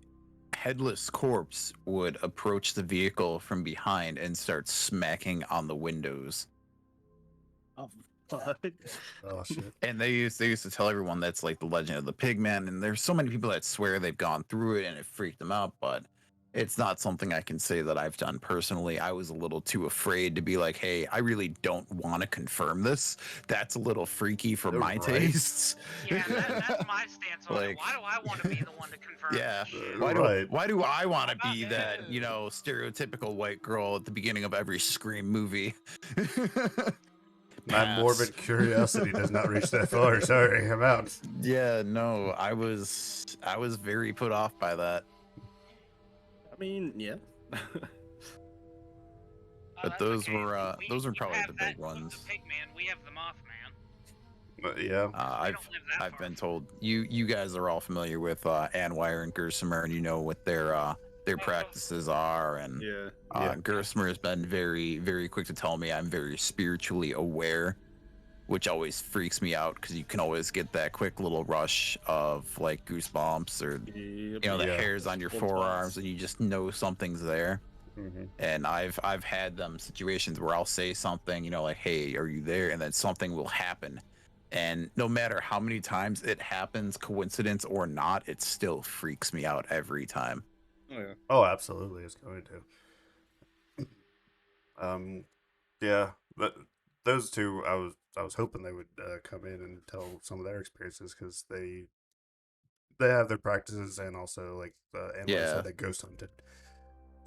headless corpse would approach the vehicle from behind and start smacking on the windows. Oh, fuck. Oh shit. And they used to tell everyone that's like the legend of the Pigman, and there's so many people that swear they've gone through it and it freaked them out, but it's not something I can say that I've done personally. I was a little too afraid to be like, hey, I really don't want to confirm this. That's a little freaky for You're my right. tastes. Yeah, that's my stance on it. Like- Why do I want to be the one to confirm Yeah. this shit? Why do I want to be About that, it. you know, stereotypical white girl at the beginning of every Scream movie? My Pass. morbid curiosity does not reach that far. Sorry, I'm out. Yeah, no, I was very put off by that. I mean, yeah. But that's those okay. were those were You probably have the that, big ones. The Pigman, we have the Mothman. But yeah. We don't live that I've far been from- told you guys are all familiar with Anwire and Gersimer, and you know what their practices are, and Yeah. Gersimer has been very, very quick to tell me I'm very spiritually aware, which always freaks me out because you can always get that quick little rush of like goosebumps or Yep. you know the Yeah. hairs on your Full forearms, spots. and you just know something's there. Mm-hmm. And I've had them situations where I'll say something, you know, like, "Hey, are you there?" And then something will happen, and no matter how many times it happens, coincidence or not, it still freaks me out every time. Oh, yeah. Oh, absolutely, it's going to. Yeah, but those two, I was hoping they would come in and tell some of their experiences because they have their practices, and also like Anwar Yeah. said, they ghost hunted.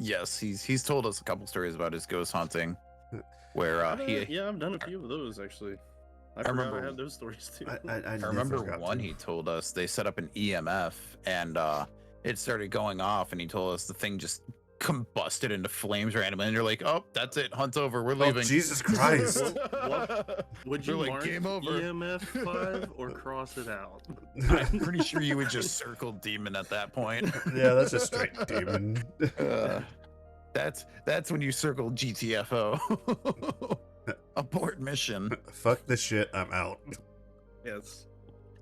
Yes, he's told us a couple stories about his ghost hunting, where I've he I've done a few of those actually. I remember- remember I have those stories too. I remember forgot one to. he told us they set up an EMF and it started going off, and he told us the thing just combusted into flames randomly, and you're like, oh, that's it, hunt's over, we're Oh, leaving. Jesus Christ. Would They're you like, mark game over. EMF 5 or cross it out? I'm pretty sure you would just circle demon at that point. Yeah, that's a straight demon. That's when you circle GTFO. Abort mission. Fuck this shit, I'm out. Yes.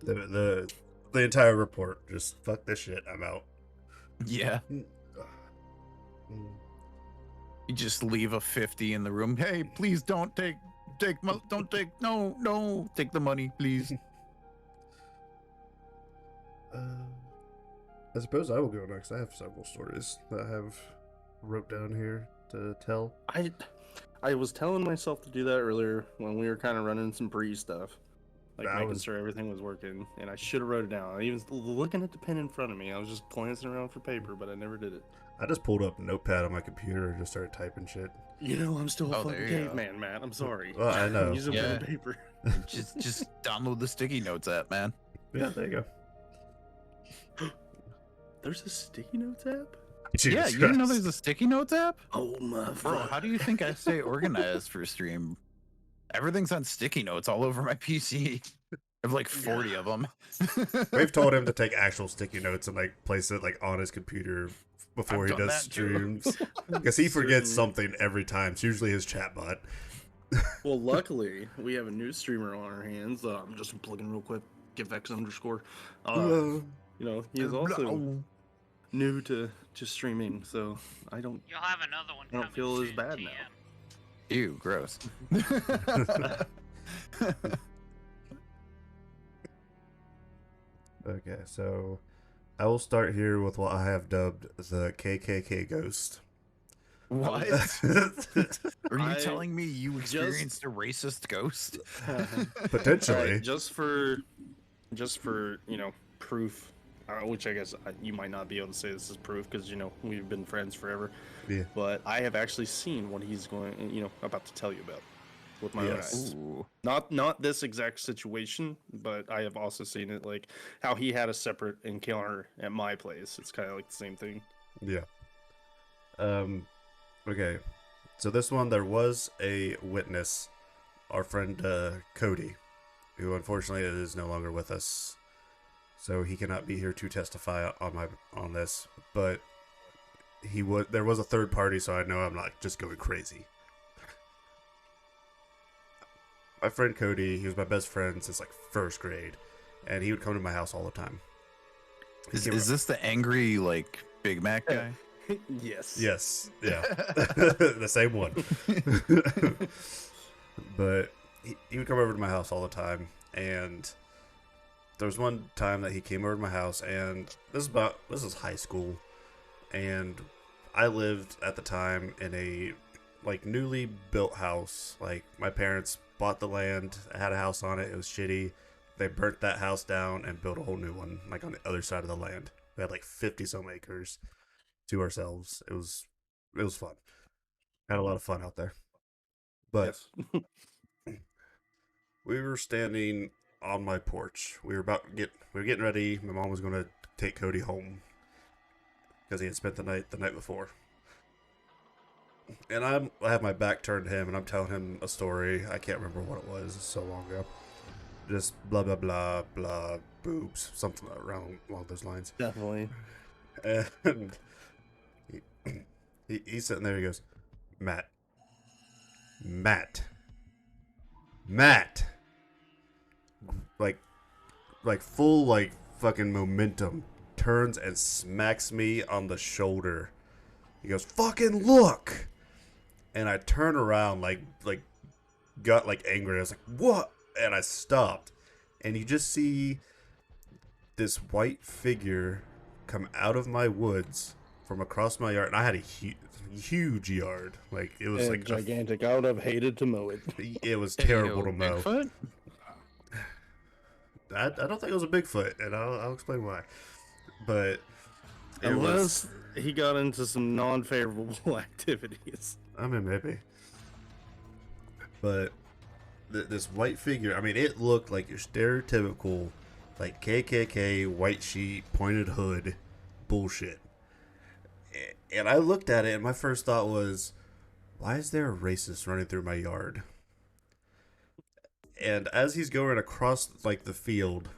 The entire report, just fuck this shit, I'm out. Yeah. You just leave a 50 in the room. Hey, please don't take take the money, please. I suppose I will go next. I have several stories that I have wrote down here to tell. I was telling myself to do that earlier when we were kind of running some pre stuff, like That making was- sure everything was working, and I should have wrote it down. I even looking at the pen in front of me. I was just glancing around for paper, but I never did it. I just pulled up a notepad on my computer and just started typing shit. You know, I'm still a Oh, fucking there you go. caveman, Matt. I'm sorry. Well, I know. Use a pen and Yeah. paper. just download the sticky notes app, man. Yeah, there you go. There's a sticky notes app. Yeah, Jesus you didn't know Christ. there's a sticky notes app? Oh my Bro, how do you think I stay organized for stream? Everything's on sticky notes all over my PC. I have like 40 of them. We've told him to take actual sticky notes and like place it like on his computer before I've he done does that, too. streams because he forgets Certain- something every time. It's usually his chatbot. Well, luckily, we have a new streamer on our hands. Just plugging real quick. GiveX underscore. You know, he is also new to streaming, so I don't. You'll have another one I don't coming feel as soon, bad TM. now. Ew, gross. Okay, so I will start here with what I have dubbed the KKK ghost. What? Are you I telling me you experienced a racist ghost? Potentially. Alright, just for proof which I guess you might not be able to say this is proof because we've been friends forever. Yeah. But I have actually seen what he's about to tell you about with my own Yes. eyes. Ooh. Not this exact situation, but I have also seen it, like how he had a separate encounter at my place. It's kind of like the same thing. Yeah. Okay. So this one, there was a witness, our friend Cody, who unfortunately is no longer with us, so he cannot be here to testify on this. But there was a third party, so I know I'm not just going crazy. My friend Cody, he was my best friend since like first grade, and he would come to my house all the time. Is this the angry, like, Big Mac guy? Yes. Yes, yeah, the same one. But he would come over to my house all the time, and there was one time that he came over to my house, and this is high school, and I lived at the time in a like newly built house. Like my parents bought the land, had a house on it. It was shitty. They burnt that house down and built a whole new one, like on the other side of the land. We had like 50 some acres to ourselves. It was fun. Had a lot of fun out there. But Yes. we were standing on my porch. We were getting ready. My mom was going to take Cody home because he had spent the night before. And I have my back turned to him, and I'm telling him a story. I can't remember what it was. It's so long ago. Just blah blah blah blah boobs, something along those lines. Definitely. And he's sitting there. He goes, Matt, like full like fucking momentum, turns and smacks me on the shoulder. He goes, fucking look. And I turn around like got like angry. I was like, what? And I stopped, and you just see this white figure come out of my woods from across my yard, and I had a huge yard. Like it was like gigantic. I would have hated to mow it. It was terrible to mow. Bigfoot? I don't think it was a Bigfoot, and I'll explain why. But it Unless was, he got into some non-favorable activities. I mean, maybe. But this white figure, I mean, it looked like your stereotypical, like KKK white sheet pointed hood bullshit. And I looked at it, and my first thought was, why is there a racist running through my yard? And as he's going across like the field,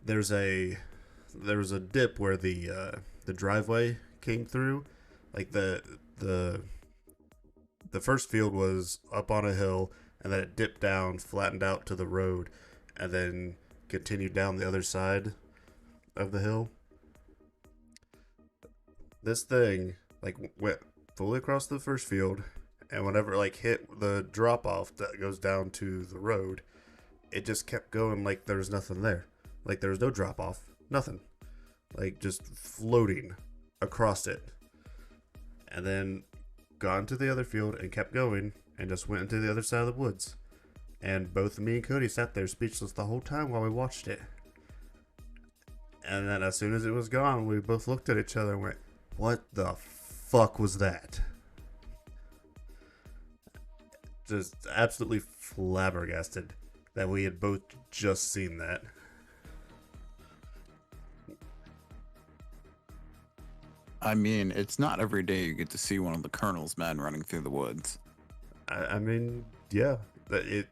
there's a dip where the driveway came through. Like the first field was up on a hill, and then it dipped down, flattened out to the road, and then continued down the other side of the hill. This thing like went fully across the first field, and whenever it like hit the drop off that goes down to the road, it just kept going like there was nothing there. Like there was no drop off, nothing. Like just floating across it. And then got into the other field and kept going and just went into the other side of the woods. And both me and Cody sat there speechless the whole time while we watched it. And then as soon as it was gone, we both looked at each other and went, what the fuck was that? Just absolutely flabbergasted that we had both just seen that. I mean, it's not every day you get to see one of the Colonel's men running through the woods. I mean, yeah, it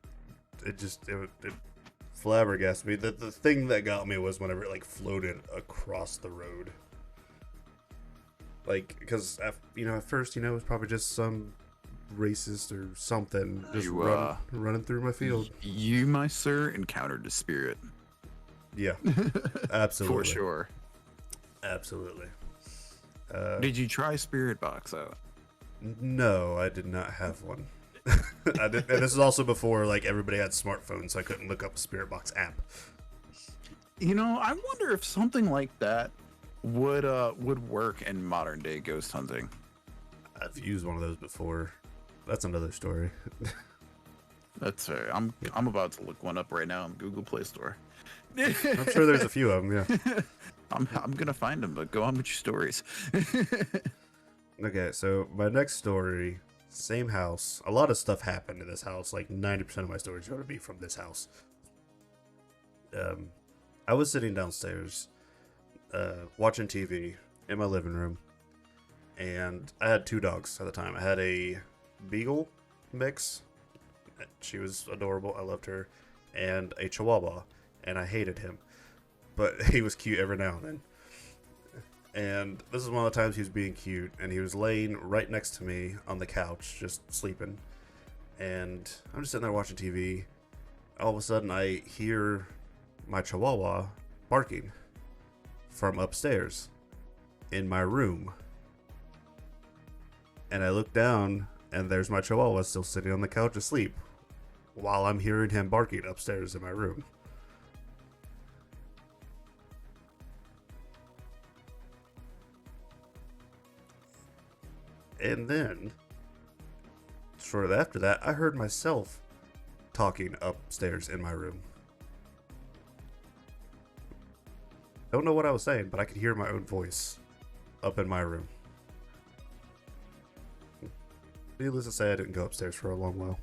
flabbergasted me. The thing that got me was whenever it like floated across the road. Like, because at first, it was probably just some racist or something just running through my field. You, my sir, encountered a spirit. Yeah, absolutely. For sure. Absolutely. Did you try Spirit Box out? No, I did not have one. And this is also before like everybody had smartphones, so I couldn't look up a Spirit Box app. I wonder if something like that would work in modern day ghost hunting. I've used one of those before. That's another story. That's fair. I'm about to look one up right now in Google Play Store. I'm sure there's a few of them, yeah. I'm gonna find them, but go on with your stories. Okay, so my next story, same house. A lot of stuff happened in this house. Like 90% of my stories are going to be from this house. I was sitting downstairs, watching TV in my living room, and I had 2 dogs at the time. I had a beagle mix. She was adorable. I loved her. And a chihuahua, and I hated him. But he was cute every now and then. And this is one of the times he was being cute, and he was laying right next to me on the couch, just sleeping. And I'm just sitting there watching TV. All of a sudden, I hear my chihuahua barking from upstairs in my room. And I look down, and there's my chihuahua still sitting on the couch asleep while I'm hearing him barking upstairs in my room. And then, shortly after that, I heard myself talking upstairs in my room. Don't know what I was saying, but I could hear my own voice up in my room. Needless to say, I didn't go upstairs for a long while.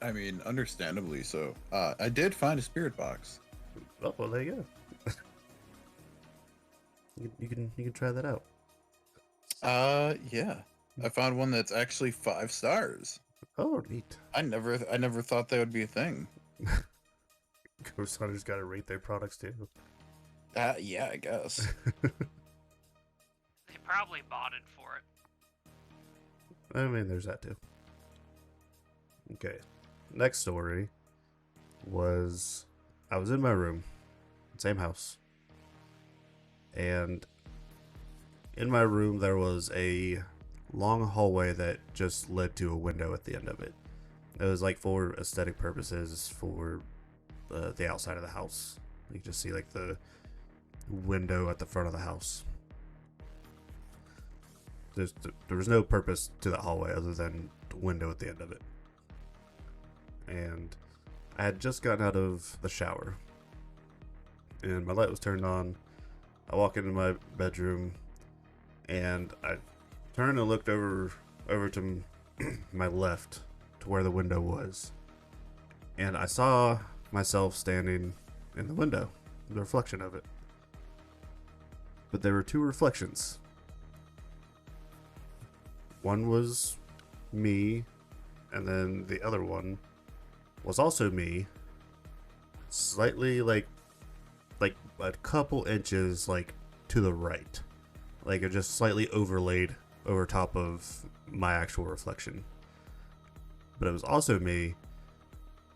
I mean, understandably so. I did find a spirit box. Oh, well, there you go. You can try that out. Yeah. I found one that's actually 5 stars. Oh, neat. I never thought that would be a thing. Ghost Hunters got to rate their products too. Yeah, I guess. They probably bought it for it. I mean, there's that too. Okay. Next story was I was in my room, same house. And in my room, there was a long hallway that just led to a window at the end of it. It was like for aesthetic purposes for the outside of the house. You could just see like the window at the front of the house. There was no purpose to that hallway other than the window at the end of it. And I had just gotten out of the shower, and my light was turned on. I walk into my bedroom, and I turned and looked over to my left to where the window was, and I saw myself standing in the window, the reflection of it. But there were 2 reflections. One was me, and then the other one was also me, slightly like a couple inches like to the right, like it just slightly overlaid over top of my actual reflection. But it was also me,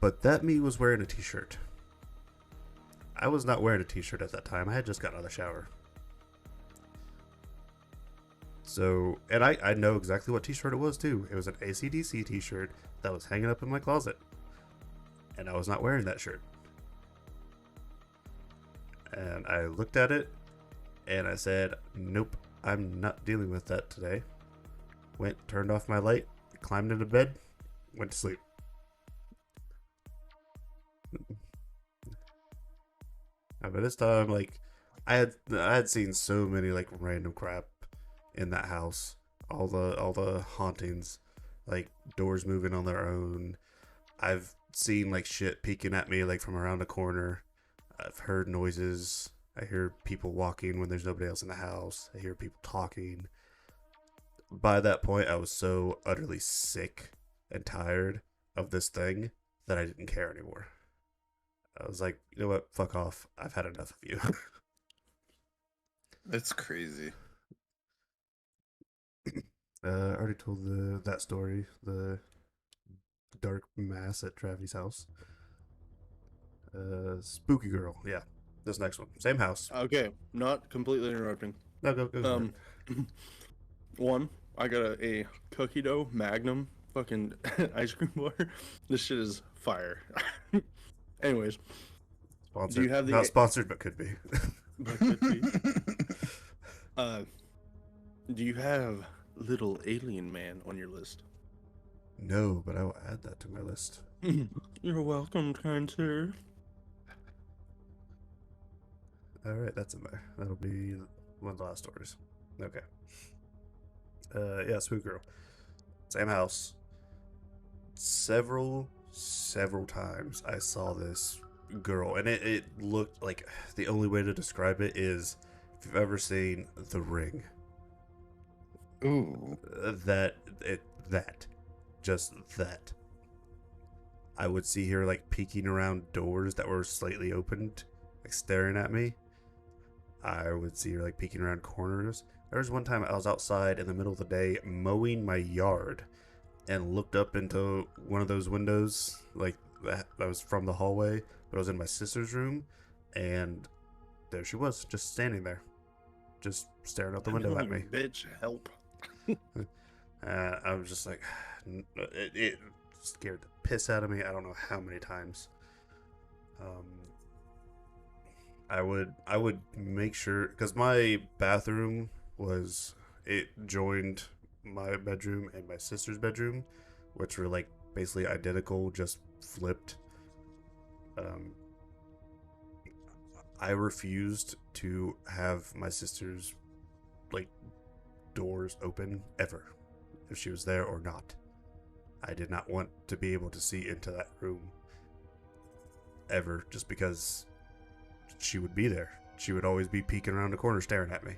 but that me was wearing a t-shirt. I was not wearing a t-shirt at that time. I had just gotten out of the shower. So, and I know exactly what t-shirt it was too. It was an AC/DC t-shirt that was hanging up in my closet, and I was not wearing that shirt. And I looked at it, and I said, nope, I'm not dealing with that today. Turned off my light, climbed into bed, went to sleep. By this time, like, I had seen so many like random crap in that house. All the hauntings, like doors moving on their own. I've seen like shit peeking at me like from around the corner. I've heard noises. I hear people walking when there's nobody else in the house. I hear people talking. By that point, I was so utterly sick and tired of this thing that I didn't care anymore. I was like, you know what? Fuck off. I've had enough of you. That's crazy. I already told that story. The dark mass at Travi's house. Spooky girl. Yeah. This next one. Same house. Okay, not completely interrupting. No, go. One, I got a cookie dough Magnum fucking ice cream bar. This shit is fire. Anyways, Sponsored. do you have the Not sponsored, but could be. but could be. Do you have Little Alien Man on your list? No, but I will add that to my list. You're welcome, kind sir. All right, that's in there. That'll be one of the last stories. Okay. Yeah, Spook Girl. Same house. Several times I saw this girl, and it looked like, the only way to describe it is, if you've ever seen The Ring, Ooh. that just that. I would see her like peeking around doors that were slightly opened, like staring at me. I would see her like peeking around corners. There was one time I was outside in the middle of the day mowing my yard and looked up into one of those windows, like that was from the hallway, but I was in my sister's room, and there she was, just standing there, just staring out the window at me. Bitch, help. I was just like, it scared the piss out of me. I don't know how many times. I would make sure, because my bathroom it joined my bedroom and my sister's bedroom, which were like basically identical, just flipped. I refused to have my sister's like doors open ever, if she was there or not. I did not want to be able to see into that room ever, just because she would be there. She would always be peeking around the corner staring at me.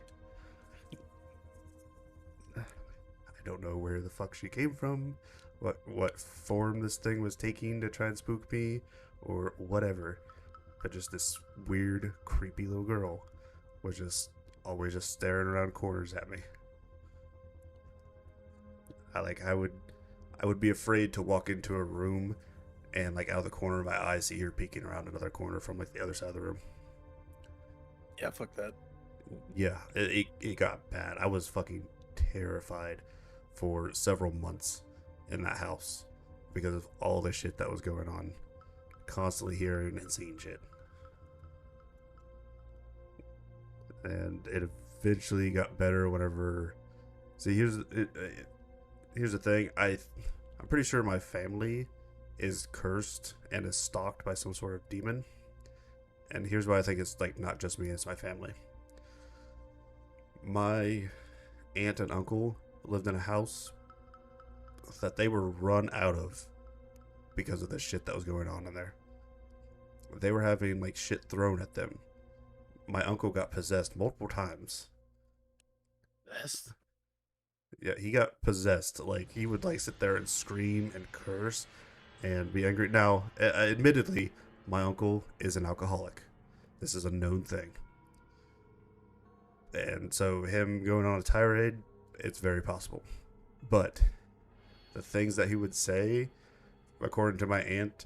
I don't know where the fuck she came from, what form this thing was taking to try and spook me, or whatever. But just this weird, creepy little girl was just always just staring around corners at me. I would be afraid to walk into a room and like out of the corner of my eye see her peeking around another corner from like the other side of the room. Yeah, fuck that. Yeah, it got bad. I was fucking terrified for several months in that house because of all the shit that was going on. Constantly hearing and seeing shit. And it eventually got better whenever... See, here's the thing. I'm pretty sure my family is cursed and is stalked by some sort of demon. And here's why I think it's like not just me, it's my family. My aunt and uncle lived in a house that they were run out of because of the shit that was going on in there. They were having like shit thrown at them. My uncle got possessed multiple times. Best. Yeah, he got possessed. Like, he would like sit there and scream and curse and be angry. Now, admittedly, my uncle is an alcoholic. This is a known thing. And so him going on a tirade, it's very possible. But the things that he would say, according to my aunt,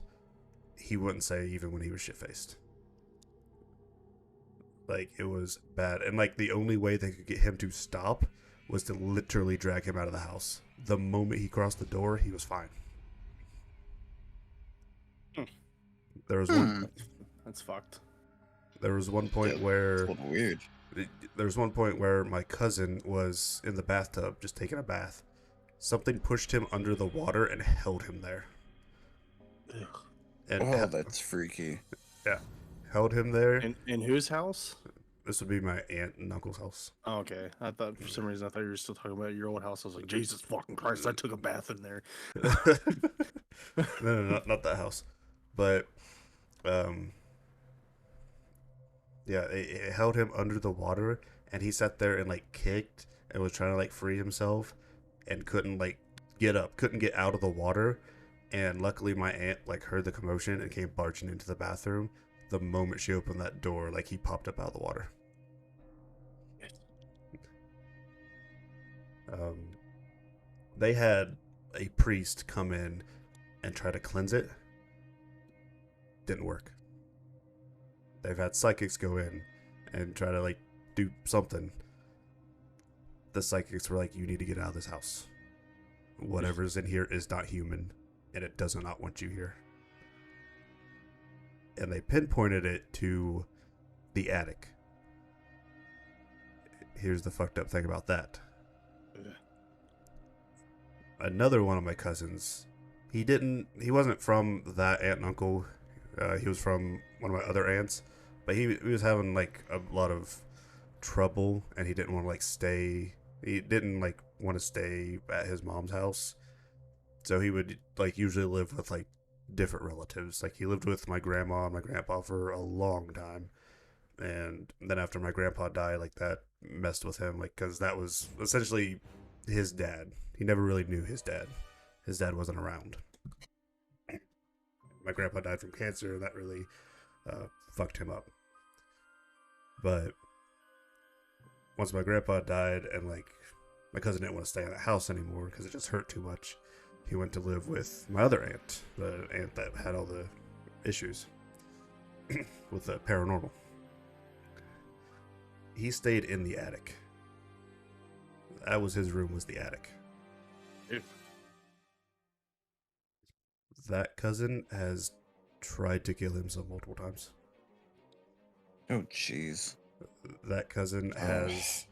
he wouldn't say even when he was shit-faced. Like, it was bad. And like, the only way they could get him to stop was to literally drag him out of the house. The moment he crossed the door, he was fine. There was one... That's fucked. There was one point where... It's a little weird. There was one point where my cousin was in the bathtub just taking a bath. Something pushed him under the water and held him there. And Oh, that's freaky. yeah, held him there. In whose house? This would be my aunt and uncle's house. Oh, okay. I thought for some reason you were still talking about your old house. I was like, Jesus fucking Christ! I took a bath in there. No, not that house. But, yeah, it held him under the water, and he sat there and like kicked and was trying to like free himself, and couldn't like get up, couldn't get out of the water. And luckily, my aunt like heard the commotion and came barging into the bathroom. The moment she opened that door, like he popped up out of the water. They had a priest come in and try to cleanse it. Didn't work. They've had psychics go in and try to like do something. The psychics were like, you need to get out of this house. Whatever's in here is not human, and it does not want you here. And they pinpointed it to the attic. Here's the fucked up thing about that. Another one of my cousins He wasn't from that aunt and uncle. He was from one of my other aunts, but he was having like a lot of trouble, and he didn't want to like stay. He didn't like want to stay at his mom's house, so he would like usually live with like different relatives. Like he lived with my grandma and my grandpa for a long time, and then after my grandpa died, like that messed with him, like because that was essentially his dad. He never really knew his dad. His dad wasn't around. My grandpa died from cancer, and that really fucked him up. But once my grandpa died, and like my cousin didn't want to stay in the house anymore because it just hurt too much, he went to live with my other aunt, the aunt that had all the issues with the paranormal. He stayed in the attic. That was his room, was the attic. Dude. That cousin has tried to kill himself multiple times. Oh, jeez. That cousin has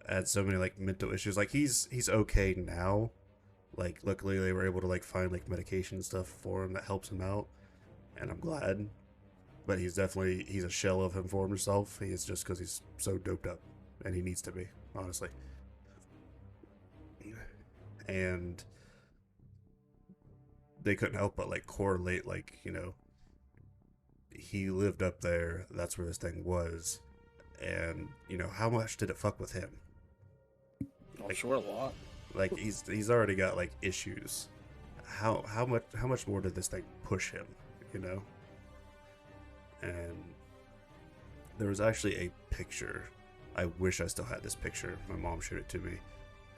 had so many like mental issues. Like he's okay now. Like luckily they were able to like find like medication and stuff for him that helps him out, and I'm glad. But he's a shell of him for himself. He is just because he's so doped up, and he needs to be, honestly. And they couldn't help but like correlate, like, you know, he lived up there, that's where this thing was, and you know, how much did it fuck with him? Oh, sure, a lot. Like he's already got like issues. How much more did this thing push him, you know? And there was actually a picture. I wish I still had this picture. My mom showed it to me.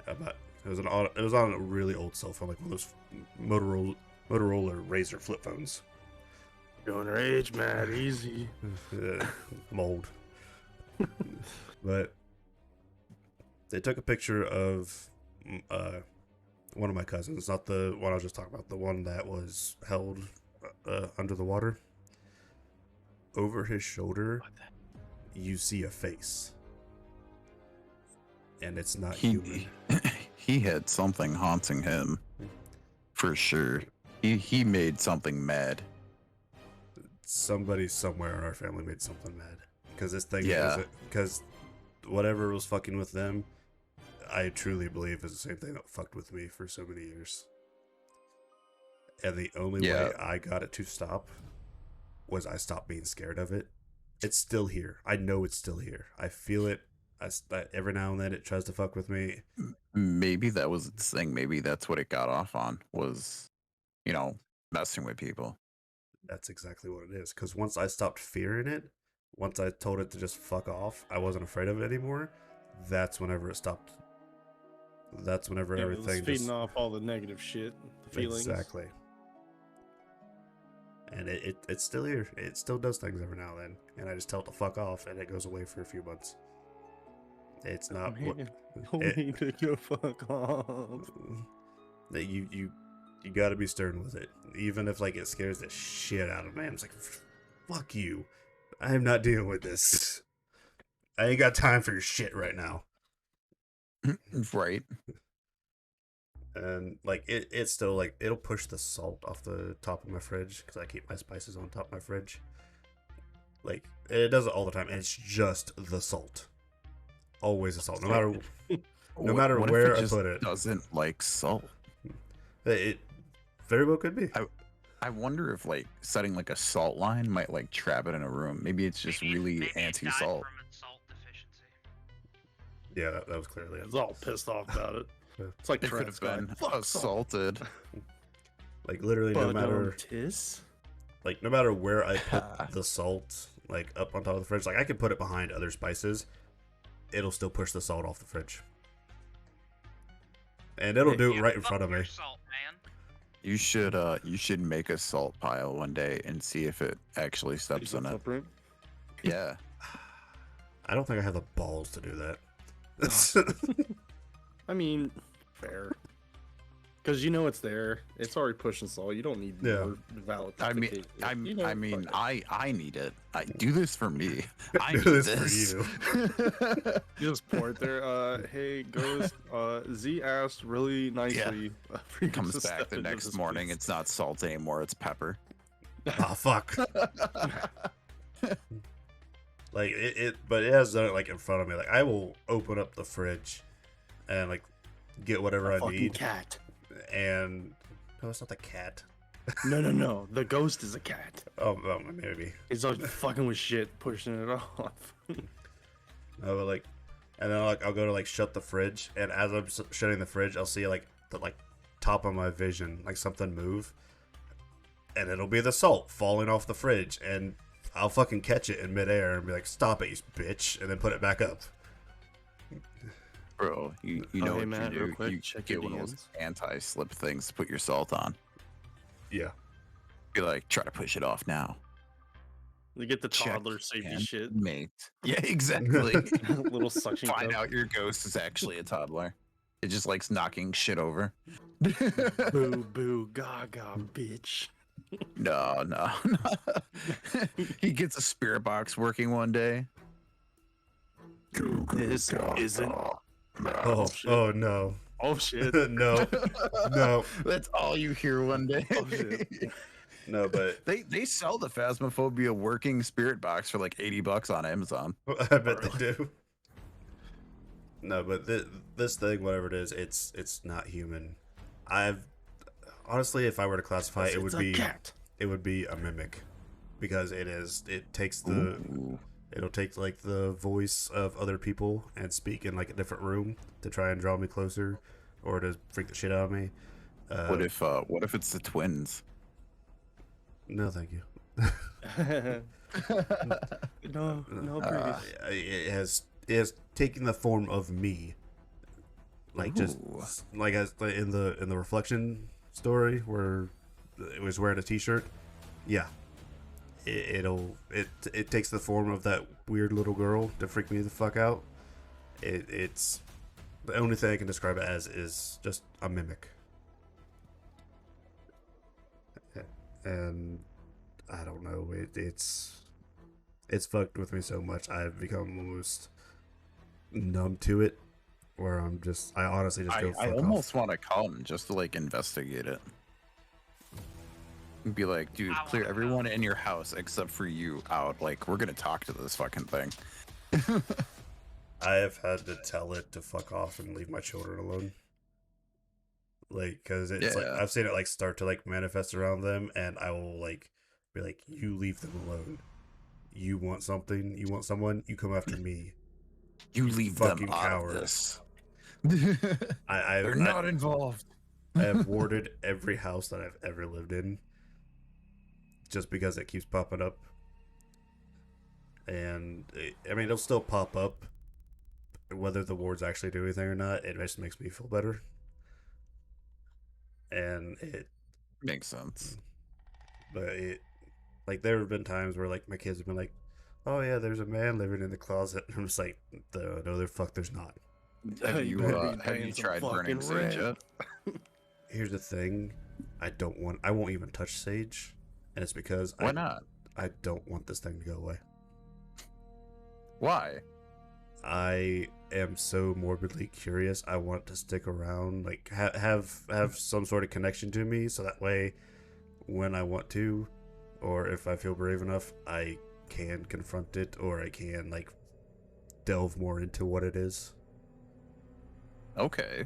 About it was on a really old cell phone, like one of those Motorola Razr flip phones. Going rage, mad, easy. I'm old. But they took a picture of one of my cousins, not the one I was just talking about, the one that was held under the water. Over his shoulder, you see a face. And it's not human. He had something haunting him. For sure. He made something mad. Somebody somewhere in our family made something mad. Because this thing because whatever was fucking with them, I truly believe is the same thing that fucked with me for so many years. And the only way I got it to stop was I stopped being scared of it. It's still here. I know it's still here. I feel it. Every now and then it tries to fuck with me. Maybe that was its thing. Maybe that's what it got off on, was, you know, messing with people. That's exactly what it is. Because once I stopped fearing it, once I told it to just fuck off, I wasn't afraid of it anymore. That's whenever it stopped. That's whenever everything was feeding off all the negative shit, the feelings. Exactly. And it's still here. It still does things every now and then. And I just tell it to fuck off, and it goes away for a few months. It's not what need to go fuck off. That you got to be stern with it, even if like it scares the shit out of me. It's like, fuck you. I am not dealing with this. I ain't got time for your shit right now. Right. And like it's still like it'll push the salt off the top of my fridge because I keep my spices on top of my fridge. Like it does it all the time, and it's just the salt. Always the salt, no matter what where if it I just put it. Doesn't like salt. It very well could be. I wonder if like setting like a salt line might like trap it in a room. Maybe it's just really anti-salt. From its salt deficiency. Yeah, that was clearly I it. was all pissed off about it. It's like It could have been assaulted. Like literally, no matter where I put the salt, like up on top of the fridge, like I could put it behind other spices, it'll still push the salt off the fridge, and it'll do it right in front of me. Salt, man. You should make a salt pile one day and see if it actually steps on it. Yeah. I don't think I have the balls to do that. I mean, fair. Because you know it's there. It's already pushed install. You don't need Yeah. more valid. I mean, I need it. I do this for me. I Do need this this. for you. You just pour it there. Hey, Ghost. Z asked really nicely. For you Comes to back step the into next this, morning. please. It's not salt anymore. It's pepper. Oh fuck. Like but it has done it like in front of me. Like I will open up the fridge and like get whatever A I fucking need. cat. And no, it's not the cat. No. The ghost is a cat. Oh, maybe. He's always fucking with shit, pushing it off. No, but like, and then like I'll go to like shut the fridge, and as I'm shutting the fridge, I'll see like the like top of my vision, like something move, and it'll be the salt falling off the fridge, and I'll fucking catch it in midair and be like, "Stop it, you bitch," and then put it back up. Bro, you Oh, know hey, what Matt, you real do? quick, You check get your one of those DMs. anti-slip things to put your salt on. Yeah. Be like, try to push it off now. You get the Check toddler safety and shit. mate. Yeah, exactly. Little suction Find cup. out your ghost is actually a toddler. It just likes knocking shit over. Boo, boo, gaga, bitch. No. He gets a spirit box working one day. This isn't. Oh, shit. oh no. Oh shit. No. No. That's all you hear one day. Oh, shit. No, but They sell the Phasmophobia working spirit box for like $80 on Amazon. I bet they do. No, but this thing, whatever it is, it's not human. I've honestly, if I were to classify, it It's would a be cat. it would be a mimic, because it takes the Ooh. it'll take like the voice of other people and speak in like a different room to try and draw me closer, or to freak the shit out of me. What if it's the twins? No, thank you. No, please. It has taken the form of me, like just Ooh. like as in the reflection story where it was wearing a t-shirt. Yeah, it takes the form of that weird little girl to freak me the fuck out. It's the only thing I can describe it as is just a mimic. And I don't know, it's fucked with me so much. I've become almost numb to it, where I honestly just go I fuck almost off. want to come just to like investigate it. And be like, dude, I clear wanna everyone in your house except for you out. Like, we're gonna talk to this fucking thing. I have had to tell it to fuck off and leave my children alone. Like, cause it's like Yeah. I've seen it like start to like manifest around them, and I will like be like, "You leave them alone. You want something? You want someone? You come after me." You leave them fucking out coward. of this. I They're not involved. I have warded every house that I've ever lived in, just because it keeps popping up. And I mean, it'll still pop up, whether the wards actually do anything or not. It just makes me feel better. And Makes sense. like there have been times where like my kids have been like, "Oh yeah, there's a man living in the closet." And I'm just like, "No, the fuck, there's not." Have You you better be have paying you some tried burning fucking sage rent. yet? Here's the thing, I won't even touch sage, and it's because Why not? I don't want this thing to go away. Why? I am so morbidly curious. I want to stick around, like have some sort of connection to me, so that way, when I want to, or if I feel brave enough, I can confront it, or I can like delve more into what it is. Okay.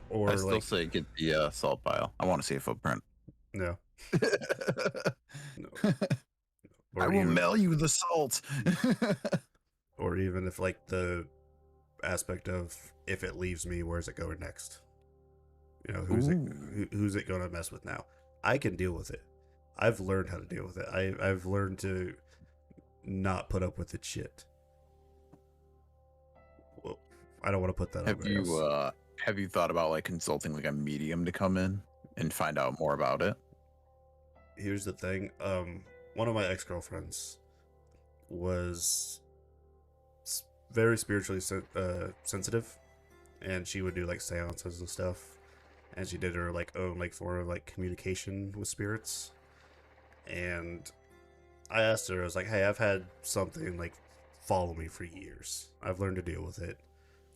Or I still like say get the salt pile. I want to see a footprint. no, no. I will mail you the salt. Or even if like the aspect of, if it leaves me, where's it going next? You know, who's it gonna mess with now? I can deal with it. I've learned how to deal with it. I've learned to not put up with its shit. Well, I don't want to put that on. Have you thought about like consulting like a medium to come in and find out more about it? Here's the thing. One of my ex-girlfriends was very spiritually sensitive, and she would do like seances and stuff. and she did her like own like form of like communication with spirits. And I asked her, I was like, "Hey, I've had something like follow me for years. I've learned to deal with it."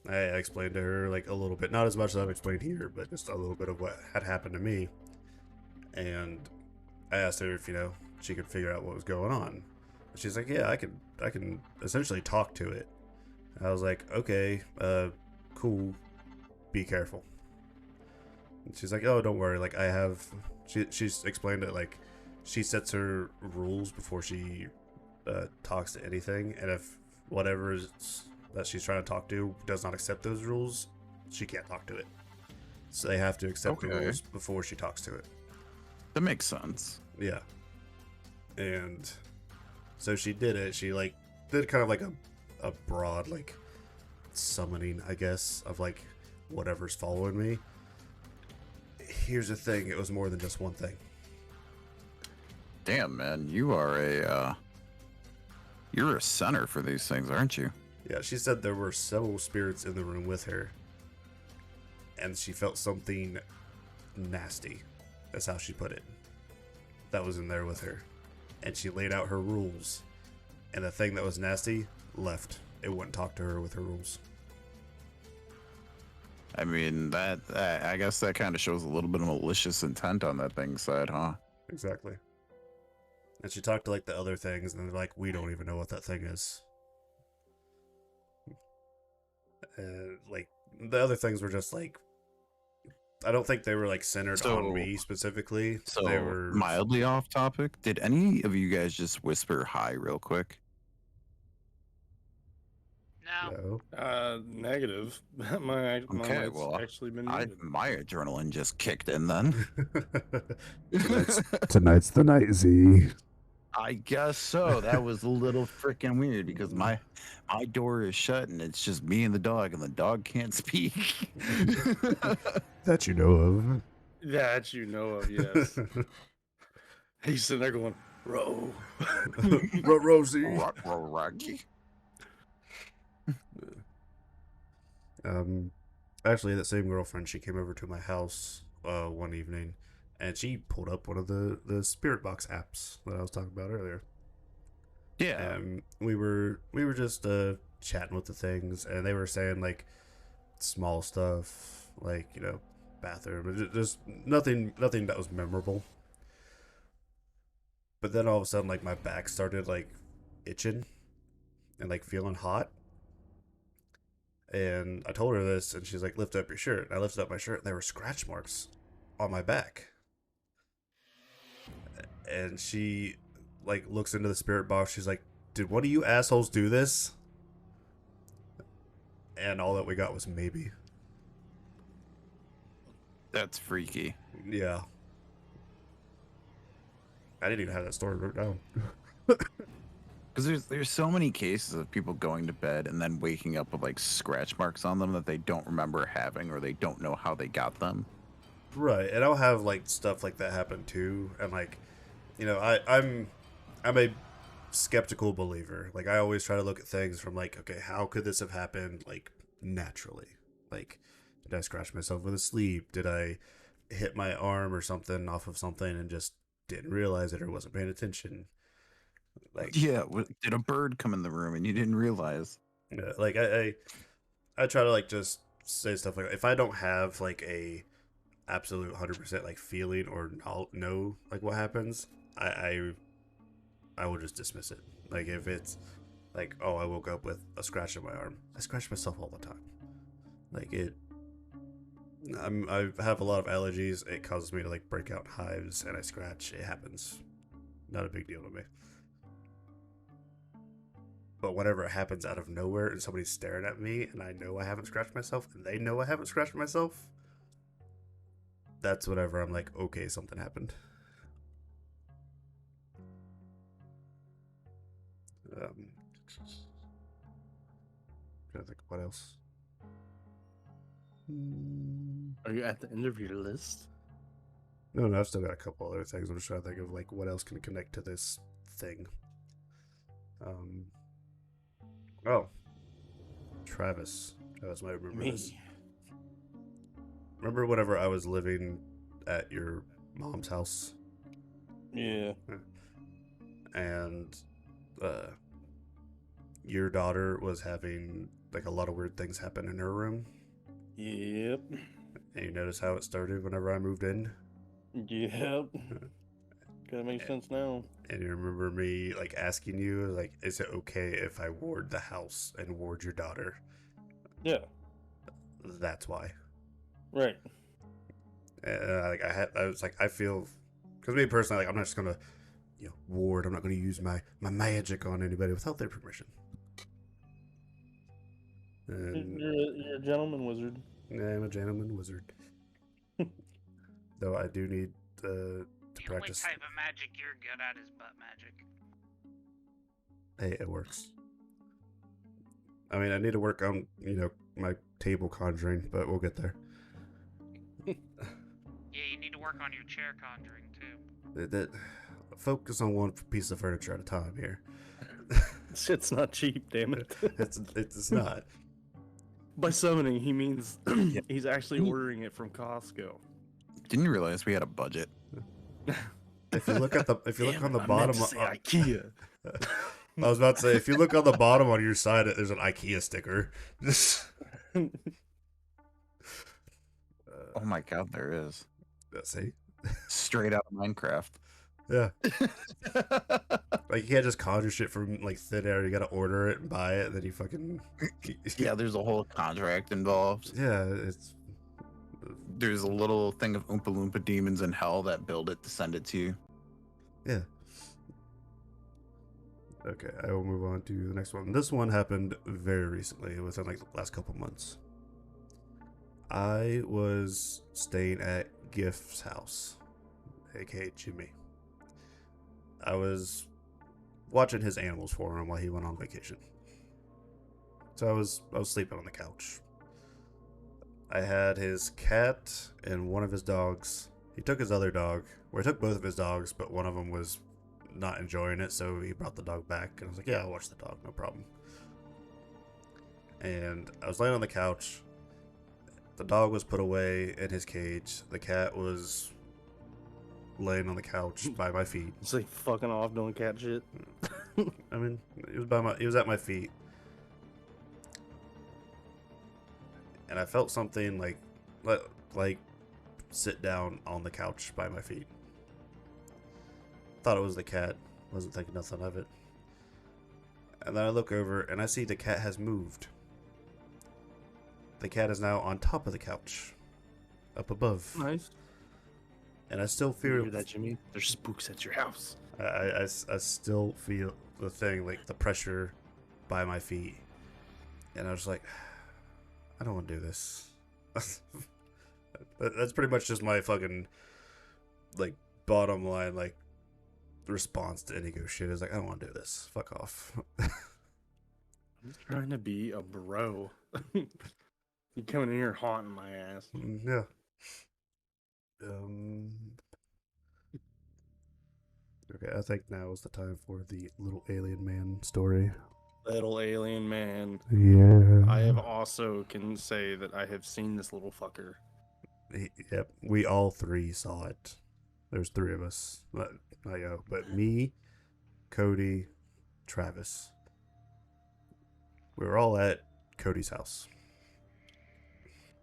I explained to her like a little bit, not as much as I've explained here, but just a little bit of what had happened to me. And I asked her if she could figure out what was going on. She's like, "Yeah, I can essentially talk to it." I was like, "Okay, cool. Be careful." And she's like, "Oh, don't worry. Like I have." She's explained it like she sets her rules before she talks to anything, and if whatever that she's trying to talk to does not accept those rules, she can't talk to it. So they have to accept the Okay. rules before she talks to it. That makes sense. Yeah. And so she did it. She like did kind of like a broad like summoning, I guess, of like whatever's following me. Here's the thing, it was more than just one thing. Damn, man, you're a center for these things, aren't you? Yeah, she said there were several spirits in the room with her, and she felt something nasty. That's how she put it. That was in there with her. And she laid out her rules, and the thing that was nasty left. It wouldn't talk to her with her rules. I mean, I guess that kind of shows a little bit of malicious intent on that thing's side, huh? Exactly. And she talked to like the other things, and they're like, "We don't even know what that thing is." Like the other things were just like, I don't think they were like centered on me specifically. They So were mildly off topic. Did any of you guys just whisper hi real quick? No. no. Negative. My Okay, might's well, actually been muted. my adrenaline just kicked in then. Tonight's the night, Z. I guess so. That was a little freaking weird because my door is shut and it's just me and the dog can't speak. That you know of. That you know of, yes. He's sitting there going, "Ro." Rosie. Rocky. Actually, that same girlfriend, she came over to my house one evening, and she pulled up one of the spirit box apps that I was talking about earlier. Yeah. And we were just chatting with the things, and they were saying like small stuff, like bathroom, just nothing that was memorable. But then all of a sudden, like my back started like itching and like feeling hot. And I told her this, and she's like, "Lift up your shirt." And I lifted up my shirt, and there were scratch marks on my back. And she like looks into the spirit box. She's like, "Did one of you assholes do this?" And all that we got was maybe. That's freaky. Yeah. I didn't even have that story wrote down. Because there's so many cases of people going to bed and then waking up with like scratch marks on them that they don't remember having or they don't know how they got them. Right, and I'll have like stuff like that happen too, and like, I'm a skeptical believer. Like I always try to look at things from like, okay, how could this have happened like naturally? Like, did I scratch myself with a sleep? Did I hit my arm or something off of something and just didn't realize it or wasn't paying attention? Like, Yeah, did a bird come in the room and you didn't realize? like I try to like just say stuff like, if I don't have like a absolute 100% like feeling or know like what happens, I will just dismiss it. Like if it's like, oh, I woke up with a scratch on my arm, I scratch myself all the time. Like I have a lot of allergies. It causes me to like break out hives, and I scratch. It happens. Not a big deal to me. But whenever it happens out of nowhere and somebody's staring at me and I know I haven't scratched myself and they know I haven't scratched myself, that's whenever I'm like, okay, something happened. Trying to think what else. Are you at the end of your list? No, I've still got a couple other things. I'm just trying to think of like what else can connect to this thing. Oh, Travis might remember this. remember whenever I was living at your mom's house Yeah. and uh, your daughter was having like a lot of weird things happen in her room, Yep. and you notice how it started whenever I moved in, Yep. Kinda makes sense now. and you remember me like asking you like, is it okay if I ward the house and ward your daughter? Yeah. That's why. Right. And I was like, I feel, because me personally, like, I'm not just gonna, ward. I'm not gonna use my magic on anybody without their permission. And You're a gentleman wizard. I'm a gentleman wizard. Though I do need to The only practice. type of magic you're good at is butt magic. Hey, it works. I mean, I need to work on, my table conjuring, but we'll get there. Yeah, you need to work on your chair conjuring too. Focus on one piece of furniture at a time here. Shit's not cheap, damn it. It's not. By summoning, he means he's actually ordering it from Costco. Didn't you realize we had a budget? If you look on the I bottom, meant to say IKEA. I was about to say, if you look on the bottom on your side, there's an IKEA sticker. Oh my god, there is. See? Straight out of Minecraft. Yeah. Like, you can't just conjure shit from, like, thin air. You gotta order it and buy it, and then you fucking... Yeah, there's a whole contract involved. Yeah, it's... There's a little thing of Oompa Loompa demons in hell that build it to send it to you. Yeah. Okay, I will move on to the next one. This one happened very recently. It was in, like, the last couple months. I was staying at Gift's house, aka Jimmy. I was watching his animals for him while he went on vacation. So I was sleeping on the couch. I had his cat and one of his dogs. He took his other dog, or he took both of his dogs, but one of them was not enjoying it, so he brought the dog back. And I was like, yeah, I'll watch the dog, no problem. And I was laying on the couch. The dog was put away in his cage. The cat was laying on the couch by my feet. It's like fucking off doing cat shit. I mean, he was at my feet. And I felt something like sit down on the couch by my feet. Thought it was the cat. Wasn't thinking nothing of it. And then I look over and I see the cat has moved. The cat is now on top of the couch, up above. Nice. And I still You feel hear that, Jimmy? There's spooks at your house. I still feel the thing, like the pressure by my feet. And I was like, I don't want to do this. That's pretty much just my fucking, like, bottom line, like, response to Indigo shit is like, I don't want to do this. Fuck off. I'm just trying to be a bro. You coming in here haunting my ass. Yeah. Okay, I think now is the time for the little alien man story. Little alien man. Yeah. I have also can say that I have seen this little fucker. Yep, we all three saw it. There's three of us. But me, Cody, Travis. We were all at Cody's house.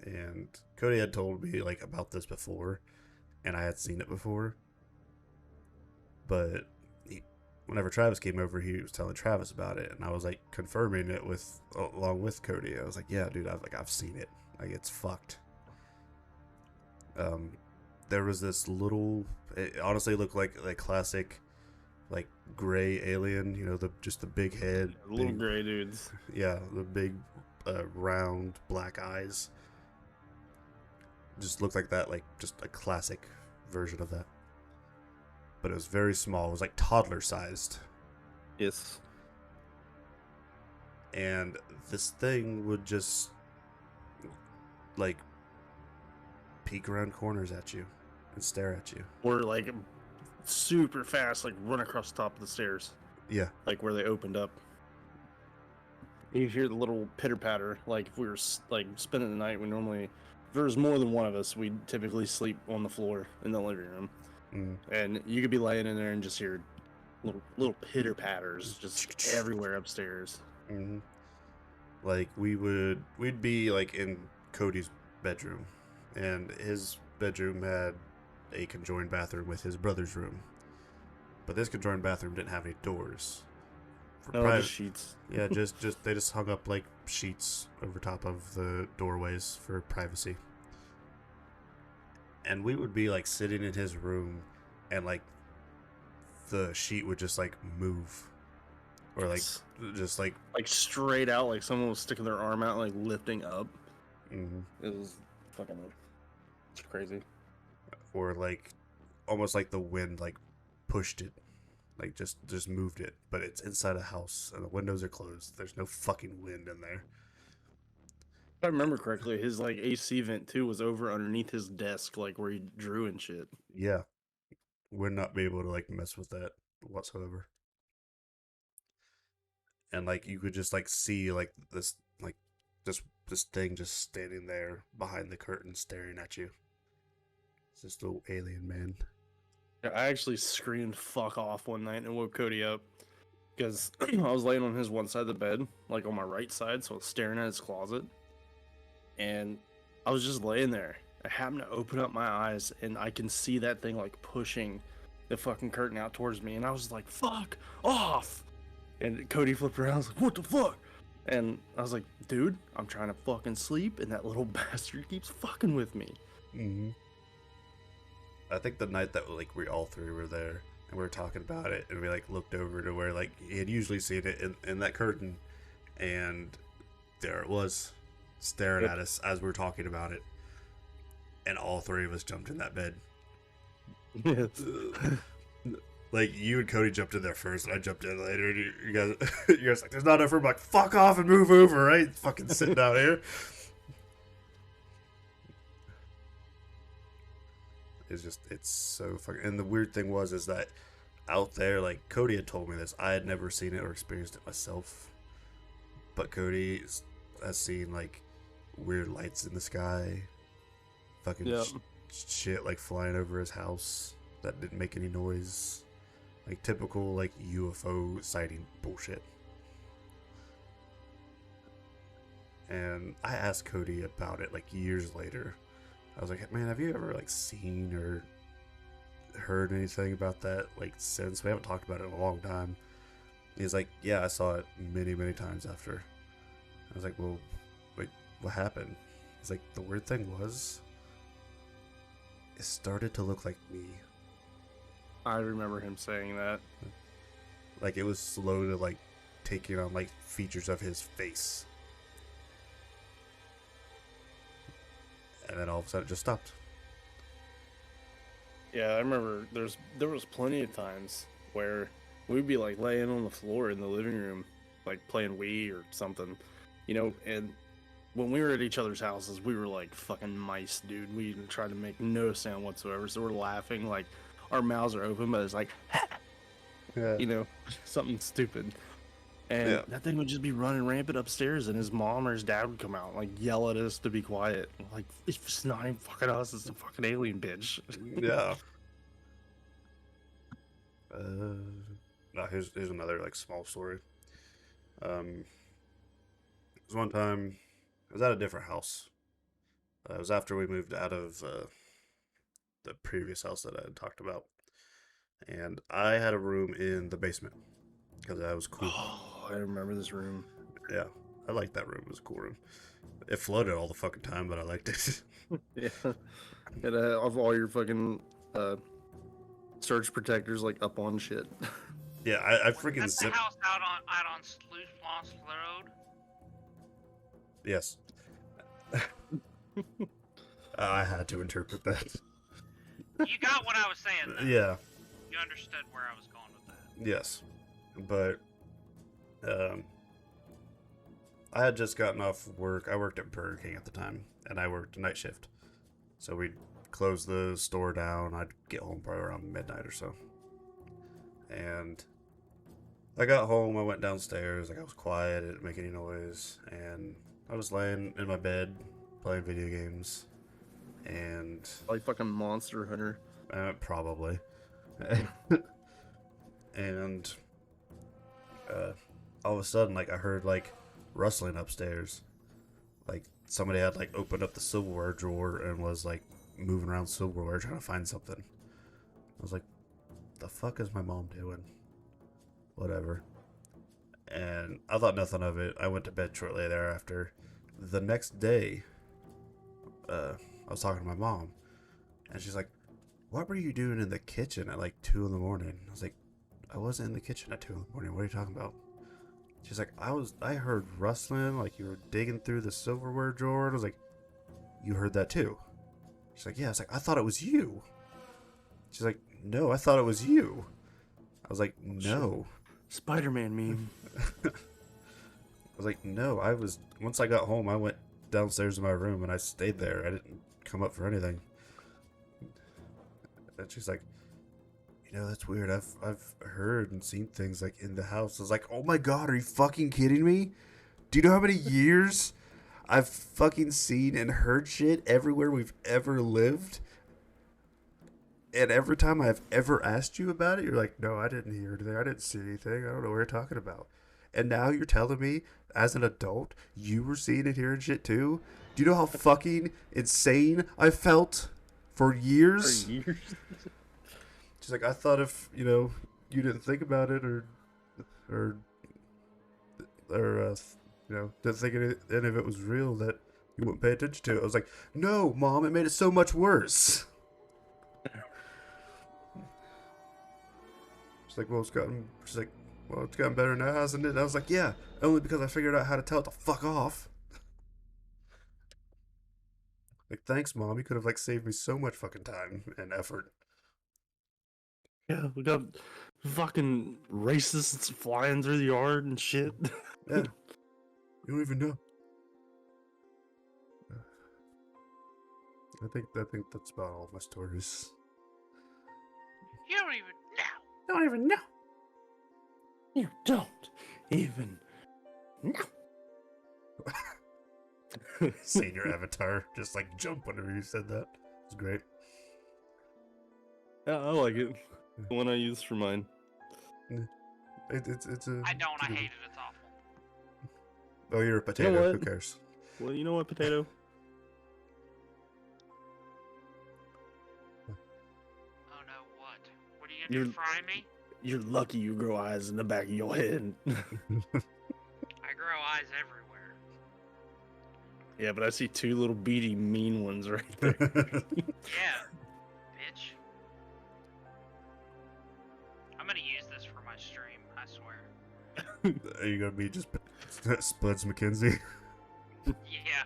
And Cody had told me like about this before, and I had seen it before. But whenever Travis came over, he was telling Travis about it, and I was like confirming it along with Cody. I was like, "Yeah, dude, I've seen it. Like, it's fucked." There was this little. It honestly looked like classic, like gray alien. You know, just the big head, Little big, gray dudes. yeah, the big, round black eyes. Just looked like that, like just a classic version of that. But it was very small. It was like toddler sized. Yes. And this thing would just like peek around corners at you and stare at you. Or like super fast, like run across the top of the stairs, Yeah. like where they opened up. You hear the little pitter patter, like if we were like spending the night, we normally there was more than one of us, we'd typically sleep on the floor in the living room. Mm. And you could be laying in there and just hear little pitter patters just everywhere upstairs. Mm-hmm. Like we'd be like in Cody's bedroom, and his bedroom had a conjoined bathroom with his brother's room, but this conjoined bathroom didn't have any doors. For No, just sheets. Yeah, just they just hung up like sheets over top of the doorways for privacy. And we would be like sitting in his room, and like the sheet would just like move, or like just like straight out, like someone was sticking their arm out, like lifting up. mm-hmm. It was fucking, it's crazy. Or like almost like the wind like pushed it, like just moved it, but it's inside a house and the windows are closed. There's no fucking wind in there. If I remember correctly, his like AC vent too was over underneath his desk, like where he drew and shit. Yeah, would not be able to like mess with that whatsoever. And like you could just like see like this thing just standing there behind the curtain staring at you. It's this little alien man. I actually screamed "fuck off" one night and woke Cody up because I was laying on his one side of the bed, like on my right side, so I was staring at his closet, and I was just laying there. I happened to open up my eyes, and I can see that thing like pushing the fucking curtain out towards me, and I was like, "Fuck off!" And Cody flipped around, I was like, "What the fuck?" And I was like, "Dude, I'm trying to fucking sleep, and that little bastard keeps fucking with me." Mm-hmm. I think the night that like we all three were there and we were talking about it, and we like looked over to where like he had usually seen it in that curtain, and there it was staring at us as we were talking about it, and all three of us jumped in that bed. Yes. Like you and Cody jumped in there first, and I jumped in later. And you guys like, there's not enough room. I'm like, fuck off and move over, right? Fucking sitting down here. It's so fucking. And the weird thing is that out there, like Cody had told me this, I had never seen it or experienced it myself, but Cody has seen like weird lights in the sky, fucking shit like flying over his house that didn't make any noise. Like typical like UFO sighting bullshit. And I asked Cody about it like years later. I was like, man, have you ever like seen or heard anything about that like since? We haven't talked about it in a long time. He's like, yeah, I saw it many, many times after. I was like, well, wait, what happened? He's like, the weird thing was, it started to look like me. I remember him saying that. Like it was slowly like taking on like features of his face. And then all of a sudden it just stopped. Yeah, I remember there was plenty of times where we'd be like laying on the floor in the living room, like playing Wii or something, you know, and when we were at each other's houses, we were like fucking mice, dude. We tried to make no sound whatsoever, so we're laughing like our mouths are open, but it's like, Yeah. you know, something stupid. And Yeah. that thing would just be running rampant upstairs, and his mom or his dad would come out and, like, yell at us to be quiet. Like, it's not even fucking us, it's a fucking alien bitch. Yeah. No, here's another like small story. It was one time I was at a different house. It was after we moved out of the previous house that I had talked about, and I had a room in the basement because that was cool. Oh, I remember this room. Yeah, I liked that room. It was a cool room. It flooded all the fucking time, but I liked it. Yeah. And of all your fucking surge protectors, like, up on shit. Yeah, I freaking That's the zipped. house out on Sluice Road. Yes. I had to interpret that. You got what I was saying, though. Yeah. You understood where I was going with that. Yes, but I had just gotten off work. I worked at Burger King at the time, and I worked a night shift. So we'd close the store down. I'd get home probably around midnight or so. And I got home. I went downstairs. Like I was quiet. I didn't make any noise, and I was laying in my bed playing video games. and Like fucking Monster Hunter. probably, and all of a sudden, like I heard like rustling upstairs, like somebody had like opened up the silverware drawer and was like moving around silverware trying to find something. I was like, the fuck is my mom doing? Whatever. And I thought nothing of it. I went to bed shortly thereafter. The next day, I was talking to my mom, and she's like, "What were you doing in the kitchen at like 2 in the morning?" I was like, "I wasn't in the kitchen at 2 in the morning. What are you talking about?" She's like, I heard rustling, like you were digging through the silverware drawer." And I was like, "You heard that too?" She's like, "Yeah." I was like, "I thought it was you." She's like, "No, I thought it was you." I was like, "No." Spider-Man meme. I was like, "No, I was." Once I got home, I went downstairs to my room and I stayed there. I didn't come up for anything. And she's like, "That's weird. I've heard and seen things like in the house." I was like, "Oh my god, are you fucking kidding me? Do you know how many years I've fucking seen and heard shit everywhere we've ever lived? And every time I've ever asked you about it, you're like, no, I didn't hear anything. I didn't see anything. I don't know what you're talking about." And now you're telling me, as an adult, you were seeing and hearing shit too? Do you know how fucking insane I felt for For years? years. She's like, "I thought if, you didn't think about it or, didn't think any of it was real, that you wouldn't pay attention to it." I was like, "No, Mom, it made it so much worse." She's like, she's like, "Well, it's gotten better now, hasn't it?" And I was like, "Yeah, only because I figured out how to tell it to fuck off." Like, "Thanks, Mom. You could have, like, saved me so much fucking time and effort." Yeah, we got fucking racists flying through the yard and shit. Yeah. You don't even know. I think that's about all my stories. You don't even know. I don't even know. You don't even know. Seeing your avatar just like jump whenever you said that. It's great. Yeah, I like it. The one I use for mine. It's a. I don't. it's a I good hate one. it. It's awful. Oh, you're a potato. what? Who cares? Well, you know what, Potato? Oh no, what? What are you gonna do? You're- Fry me? You're lucky you grow eyes in the back of your head. I grow eyes everywhere. Yeah, but I see two little beady mean ones right there. Yeah, bitch. I'm gonna use this for my stream. I swear. Are you gonna be just Spuds McKenzie? Yeah,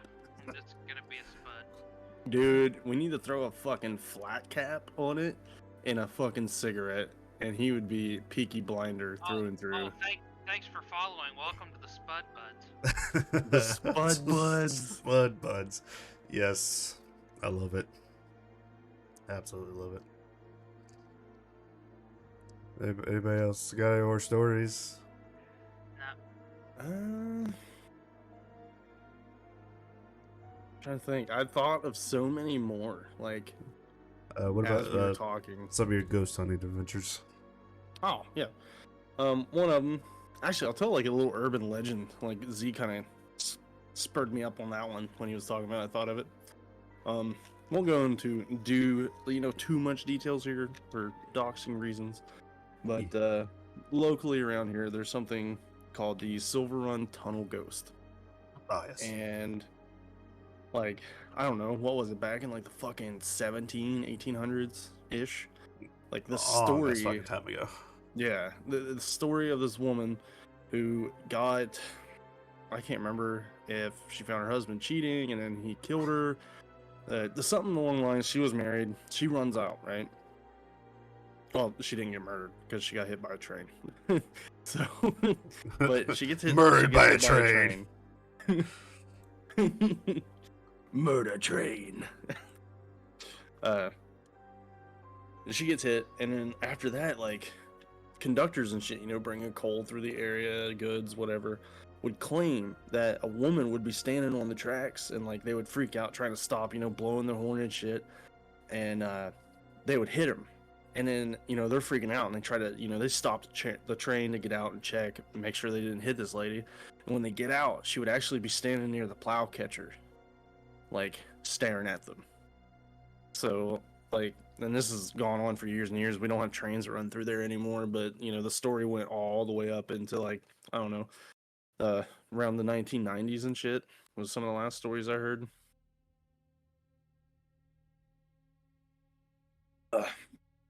it's gonna be a spud. Dude, we need to throw a fucking flat cap on it and a fucking cigarette, and he would be Peaky Blinder through and through. Oh, thanks for following. Welcome to the Spud Buds. The Spud Buds. Spud Buds. Yes, I love it. Absolutely love it. Anybody else got any more stories? No. Trying to think. I thought of so many more. Like What as we were about talking. some of your ghost hunting adventures? Oh yeah. One of them. Actually, I'll tell like a little urban legend. Like Z kind of spurred me up on that one when he was talking about it. I thought of it. Won't go into too much details here for doxing reasons, but locally around here, there's something called the Silver Run Tunnel Ghost. Oh, yes. And like, I don't know, what was it back in like the fucking 1800s ish? Like the That's story. fucking time ago. Yeah, the story of this woman who got, I can't remember if she found her husband cheating and then he killed her. Something along the lines, she was married. She runs out, right? Well, she didn't get murdered because she got hit by a train. So, but she gets hit. Murdered she by gets a hit train. Murder train. She gets hit, and then after that, like, conductors and shit, bringing coal through the area, goods, whatever. would claim that a woman would be standing on the tracks and like they would freak out trying to stop, blowing their horn and shit, and they would hit them. And then, they're freaking out and they try to, they stopped the train to get out and check and make sure they didn't hit this lady. And when they get out, she would actually be standing near the plow catcher, like staring at them. So, like, and this has gone on for years and years. We don't have trains that run through there anymore, but, the story went all the way up into, like, I don't know, around the 1990s and shit was some of the last stories I heard.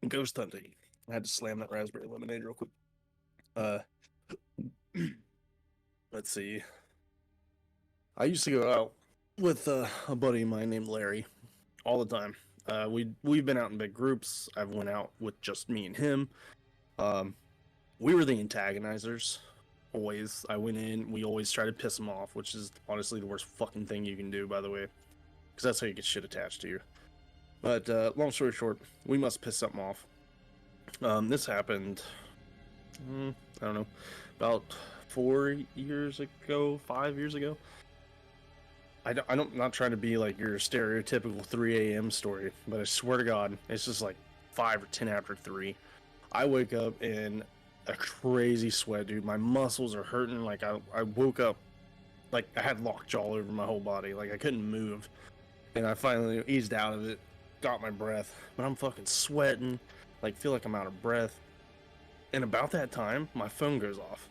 Ghost hunting. I had to slam that raspberry lemonade real quick. Let's see. I used to go out with a buddy of mine named Larry all the time. We've been out in big groups. I've went out with just me and him. We were the antagonizers. Always. I went in. We always try to piss him off, which is honestly the worst fucking thing you can do, by the way, because that's how you get shit attached to you. But long story short, we must piss something off. This happened, I don't know, about 4 years ago, 5 years ago. I'm not trying to be like your stereotypical 3 a.m. story, but I swear to God, it's just like 5 or 10 after 3. I wake up in a crazy sweat, dude. My muscles are hurting. Like I woke up like I had lockjaw all over my whole body. Like I couldn't move. And I finally eased out of it, got my breath, but I'm fucking sweating, like feel like I'm out of breath. And about that time, my phone goes off.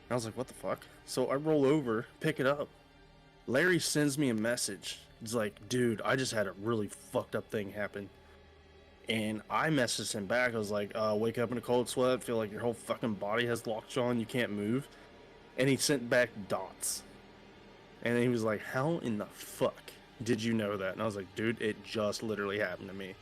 And I was like, what the fuck? So I roll over, pick it up. Larry sends me a message. He's like, dude, I just had a really fucked up thing happen. And I messaged him back. I was like, wake up in a cold sweat, feel like your whole fucking body has lockjaw and you can't move. And he sent back dots. And he was like, how in the fuck did you know that? And I was like, dude, it just literally happened to me.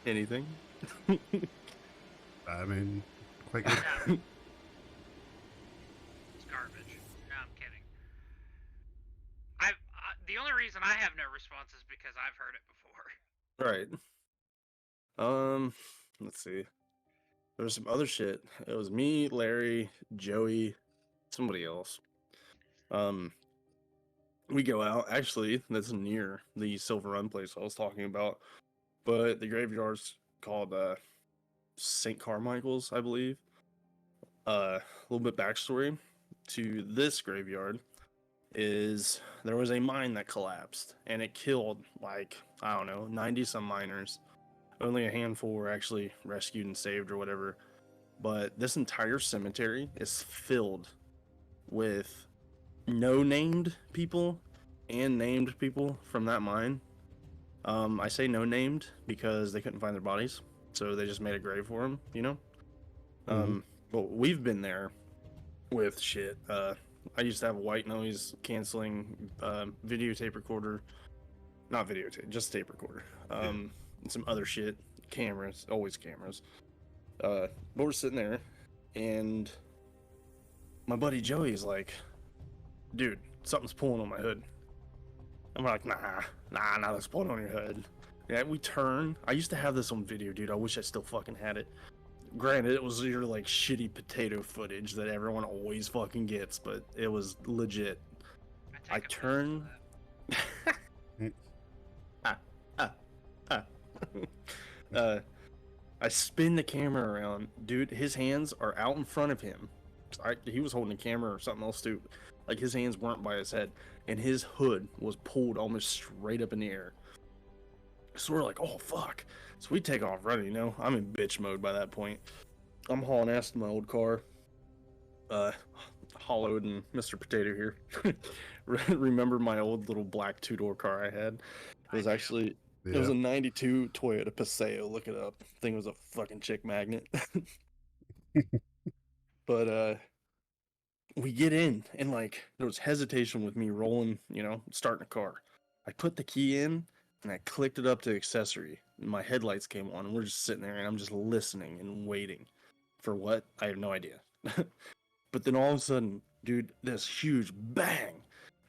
Anything? I mean, quite good. No. It's garbage. No, I'm kidding. The only reason I have no response is because I've heard it before. Right. Let's see. There was some other shit. It was me, Larry, Joey, somebody else. We go out. Actually, that's near the Silver Run place I was talking about. But the graveyard's called St. Carmichael's, I believe. A little bit backstory to this graveyard is there was a mine that collapsed and it killed like, I don't know, 90 some miners. Only a handful were actually rescued and saved or whatever. But this entire cemetery is filled with no named people and named people from that mine. I say no named because they couldn't find their bodies, so they just made a grave for them, But we've been there with shit. I used to have a white noise canceling videotape recorder. Not videotape, just tape recorder. And some other shit. Cameras, always cameras. But we're sitting there, and my buddy Joey's like, dude, something's pulling on my hood. I'm like, nah, that's pulling on your hood. Yeah, we turn. I used to have this on video, dude. I wish I still fucking had it. Granted, it was your like shitty potato footage that everyone always fucking gets, but it was legit. I turn. I spin the camera around, dude. His hands are out in front of him. He was holding a camera or something else too. Like his hands weren't by his head, and his hood was pulled almost straight up in the air. So we're like, oh fuck. So we take off running, I'm in bitch mode by that point. I'm hauling ass to my old car. Hollowed and Mr. Potato here. Remember my old little black 2-door car I had? It was actually, it was a 92 Toyota Paseo. Look it up. Thing was a fucking chick magnet. But, we get in, and like, there was hesitation with me rolling, starting a car. I put the key in, and I clicked it up to accessory. And my headlights came on, and we're just sitting there, and I'm just listening and waiting. For what? I have no idea. But then all of a sudden, dude, this huge bang.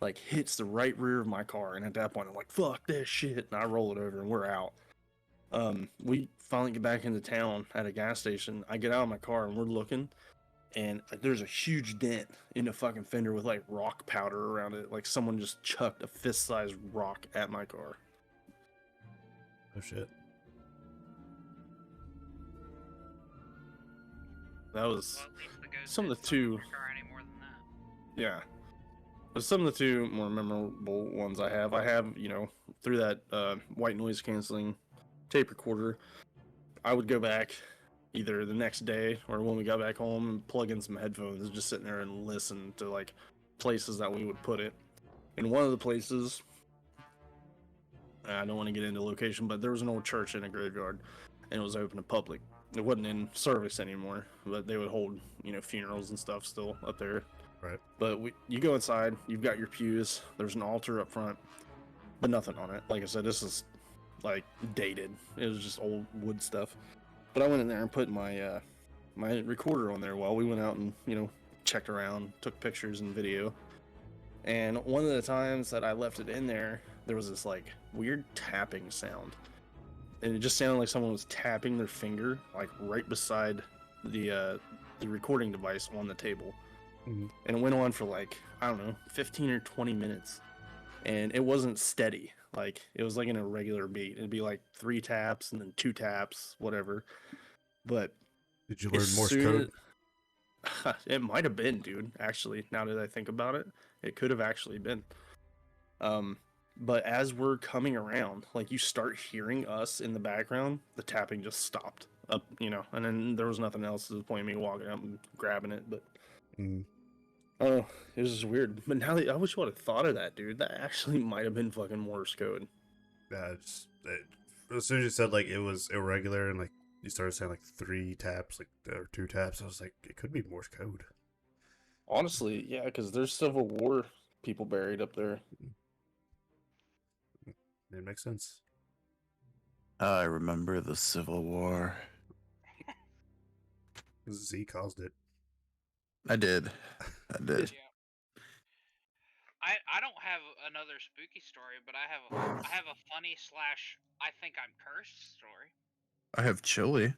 like hits the right rear of my car, and at that point I'm like, fuck this shit, and I roll it over and we're out. We finally get back into town at a gas station. I get out of my car and we're looking, and there's a huge dent in the fucking fender with like rock powder around it. Like someone just chucked a fist-sized rock at my car. Oh shit. That was Well, at least the ghost some of didn't the fuck with two. your car any more than that. Yeah. But some of the two more memorable ones I have, through that white noise canceling tape recorder, I would go back either the next day or when we got back home and plug in some headphones and just sitting there and listen to like places that we would put it. And one of the places, I don't want to get into location, but there was an old church in a graveyard and it was open to public. It wasn't in service anymore, but they would hold, funerals and stuff still up there. Right. But you go inside, you've got your pews, there's an altar up front, but nothing on it. Like I said, this is like dated. It was just old wood stuff. But I went in there and put my my recorder on there while we went out and, checked around, took pictures and video. And one of the times that I left it in there, there was this like weird tapping sound. And it just sounded like someone was tapping their finger like right beside the recording device on the table. Mhm. And it went on for like, I don't know, 15 or 20 minutes. And it wasn't steady. Like, it was like an irregular beat. It'd be like 3 taps and then 2 taps, whatever. But Did you learn as Morse soon code? it might have been, dude, actually, now that I think about it. It could have actually been. But as we're coming around, like, you start hearing us in the background, the tapping just stopped. Up, and then there was nothing else to the point of me walking up and grabbing it, but Mm. oh, it was just weird. But now that I wish I would have thought of that, dude. That actually might have been fucking Morse code. Yeah, as soon as you said like it was irregular and like you started saying like 3 taps, like or 2 taps, I was like, it could be Morse code. Honestly, yeah, because there's Civil War people buried up there. It makes sense. I remember the Civil War. Z caused it. I did. I did. Yeah. I don't have another spooky story, but I have a funny slash I think I'm cursed story. I have chili.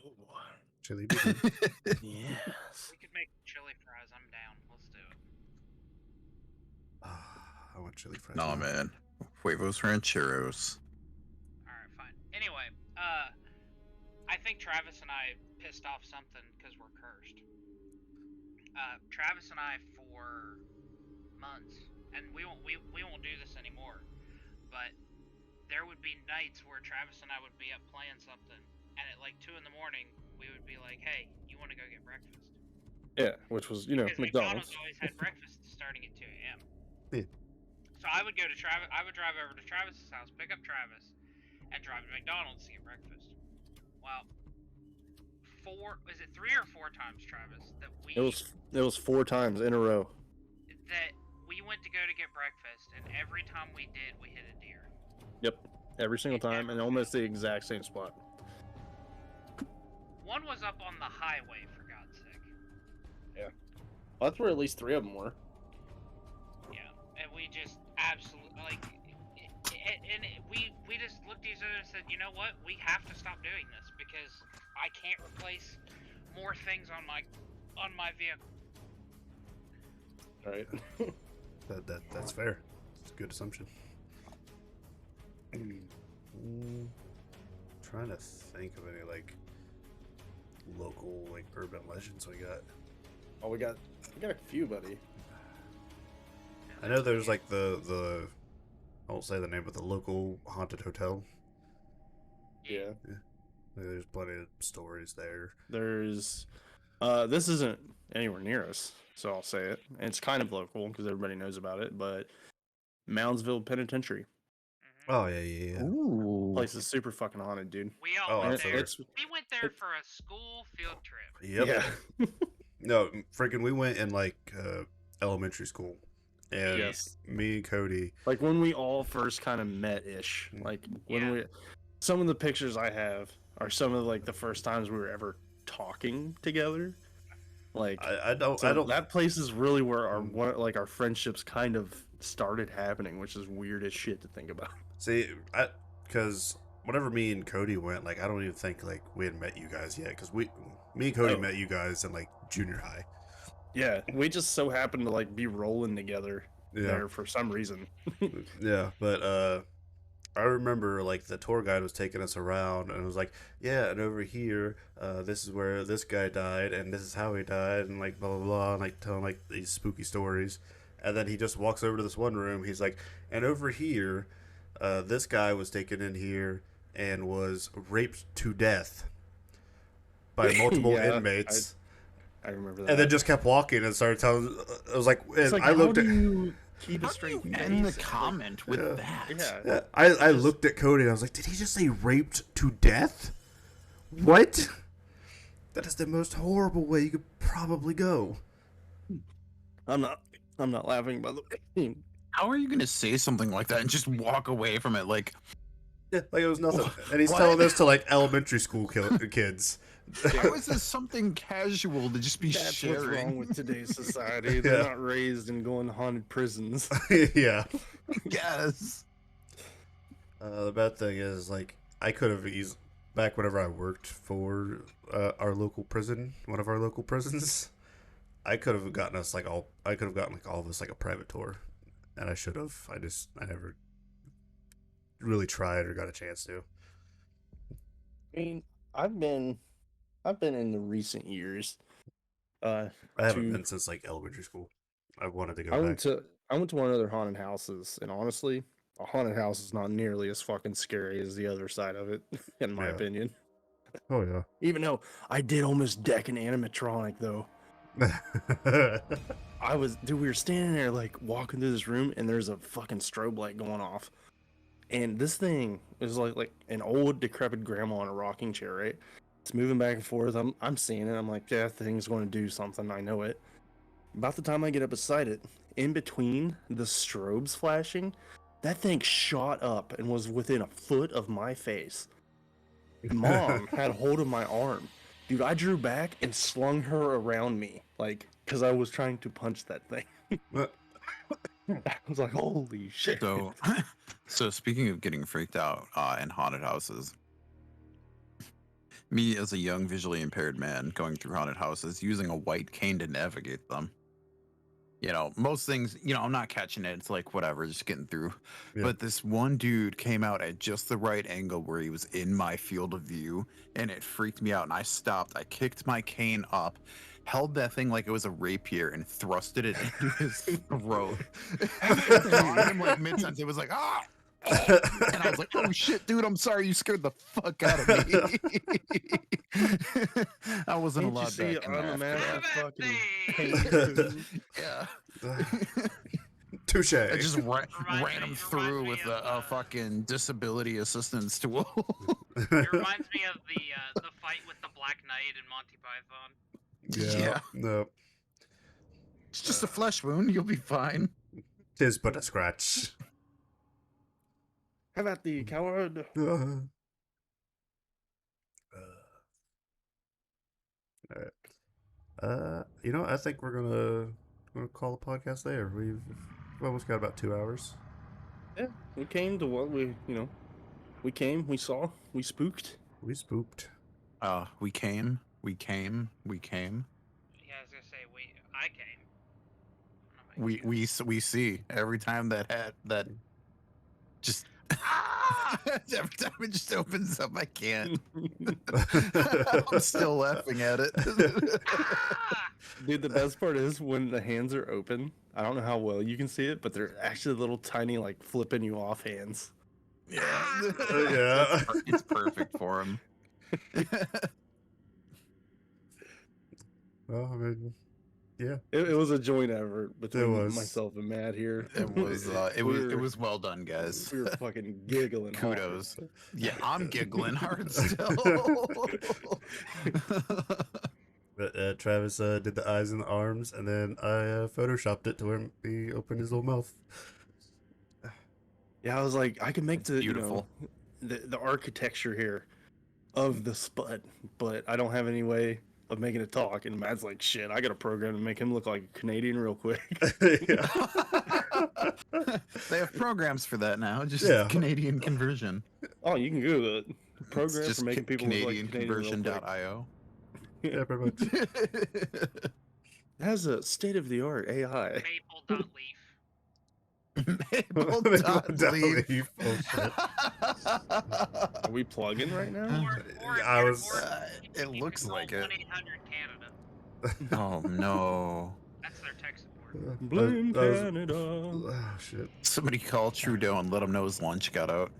Oh, Chili bean. yes. We could make chili fries. I'm down. Let's do it. I want chili fries. Nah, now. man. Huevos rancheros. All right, fine. Anyway, I think Travis and I pissed off something because we're cursed. Travis and I for months, and we won't do this anymore. But there would be nights where Travis and I would be up playing something, and at like 2 in the morning, we would be like, "Hey, you want to go get breakfast?" Yeah, which was, Because McDonald's. always had breakfast starting at 2 a.m. Yeah. So I would go to Travis. I would drive over to Travis's house, pick up Travis, and drive to McDonald's to get breakfast. Well, 3 or 4 times, Travis, that It was 4 times in a row. that we went to go to get breakfast, and every time we did, we hit a deer. Yep, every single time, and almost the exact same spot. One was up on the highway, for God's sake. Well, that's where at least 3 of them were. Yeah, and we just absolutely we just looked at each other and said, you know what, we have to stop doing this because I can't replace more things on my vehicle. Right. That's fair. It's a good assumption. Trying to think of any like local like urban legends we got. Oh, we got a few, buddy. I know there's like the I won't say the name, but the local haunted hotel. Yeah. There's plenty of stories there. There's this isn't anywhere near us, so I'll say it. And it's kind of local because everybody knows about it, but Moundsville Penitentiary. Oh yeah. Ooh. Place is super fucking haunted, dude. We all Oh, went there. absolutely. We went there for a school field trip. Yep. Yeah. No, freaking, we went in like elementary school, and Yes. me and Cody. Like when we all first kind of met ish. Like when some of the pictures I have are some of like the first times we were ever talking together. Like, I don't. so I don't. that place is really where our Mm. our friendships kind of started happening, which is weird as shit to think about. See, because whenever me and Cody went, like, I don't even think like we had met you guys yet. Because me and Cody Oh. met you guys in like junior high. Yeah, we just so happened to like be rolling together Yeah, there for some reason. yeah. But I remember like the tour guide was taking us around and it was like, yeah, and over here, this is where this guy died and this is how he died and like blah blah blah, and like telling like these spooky stories, and then he just walks over to this one room. He's like, and over here, this guy was taken in here and was raped to death by multiple Yeah, inmates, I remember and then that. just kept walking and started telling. I was like, It's and like, I how looked do at. you keep a How do straight you face? end the Like, comment with Yeah. that? yeah, Yeah, I Just- looked at Cody and I was like, did he just say raped to death? What? That is the most horrible way you could probably go. I'm not laughing by the way. How are you going to say something like that and just walk away from it? Like, Yeah, like it was nothing. And he's What? telling this to like elementary school kids. how is this something casual to just be That's sharing? what's wrong with today's society. They're Yeah. not raised in going to haunted prisons. Yeah. Yes. The bad thing is, like, I could have back whenever I worked for our local prison, one of our local prisons. I could have gotten us like all. I could have gotten like all of us like a private tour, and I should have. I never really tried or got a chance to. I mean, I've been in the recent years. I haven't To been since like elementary school. I wanted to go I back. went to one of their haunted houses, and honestly, a haunted house is not nearly as fucking scary as the other side of it, in my Yeah. opinion. Oh yeah. Even though I did almost deck an animatronic, though. We were standing there like walking through this room, and there's a fucking strobe light going off, and this thing is like an old decrepit grandma in a rocking chair, right? It's moving back and forth. I'm seeing it. I'm like, yeah, that thing's going to do something. I know it. About the time I get up beside it, in between the strobes flashing, that thing shot up and was within a foot of my face. Mom had hold of my arm. Dude, I drew back and slung her around me, like, because I was trying to punch that thing. I was like, holy shit. So, so speaking of getting freaked out in haunted houses, me as a young visually impaired man going through haunted houses using a white cane to navigate them. You know, most things, I'm not catching it. It's like, whatever, just getting through. Yeah. But this one dude came out at just the right angle where he was in my field of view, and it freaked me out. And I stopped. I kicked my cane up, held that thing like it was a rapier, and thrusted it into his throat. And it caught him like mid-sentence. It was like, ah! And I was like, oh shit, dude, I'm sorry you scared the fuck out of me. I wasn't Can't you allowed see back in I'm a there man after of Damn it, fucking yeah. Touche. I just Reminds ran him me through with of, a fucking disability assistance tool. It reminds me of the fight with the Black Knight in Monty Python. Yeah. No. It's just a flesh wound. You'll be fine. Tis but a scratch. How about the coward? Alright. I think we're gonna call the podcast there. We've almost got about 2 hours. Yeah, we came to what we came, we saw, we spooked. We spooked. We came. We came. We came. Yeah, I was gonna say I came. I don't know about you. We see every time that just every time it just opens up, I can't. I'm still laughing at it. Ah! Dude, the best part is when the hands are open. I don't know how well you can see it, but they're actually little tiny, like, flipping you off hands. Yeah. Yeah. It's perfect for him. Well, I mean, yeah. It was a joint effort between was. myself and Matt here. It was it was well done, guys. We were fucking giggling. hard. Kudos. Yeah, I'm giggling hard still. But Travis did the eyes and the arms, and then I photoshopped it to where he opened his little mouth. Yeah, I was like, I can make It's the beautiful. the architecture here of the spud, but I don't have any way of making it talk, and Matt's like, "Shit, I got a program to make him look like a Canadian real quick." Yeah. They have programs for that now. Just Yeah. Canadian conversion. Oh, you can Google it. It's Program just for making people look like a Canadian real quick. CanadianConversion.io. Yeah, pretty much. It has a state-of-the-art AI. Maple.leaf. Maple.leaf. Oh, shit. Are we plugging right now? Or if I you're was- bored, it you looks can call like it. 1-800 Canada. Oh no. That's their tech support. Blame That was- Canada. Oh, shit. Somebody call Trudeau and let him know his lunch got out.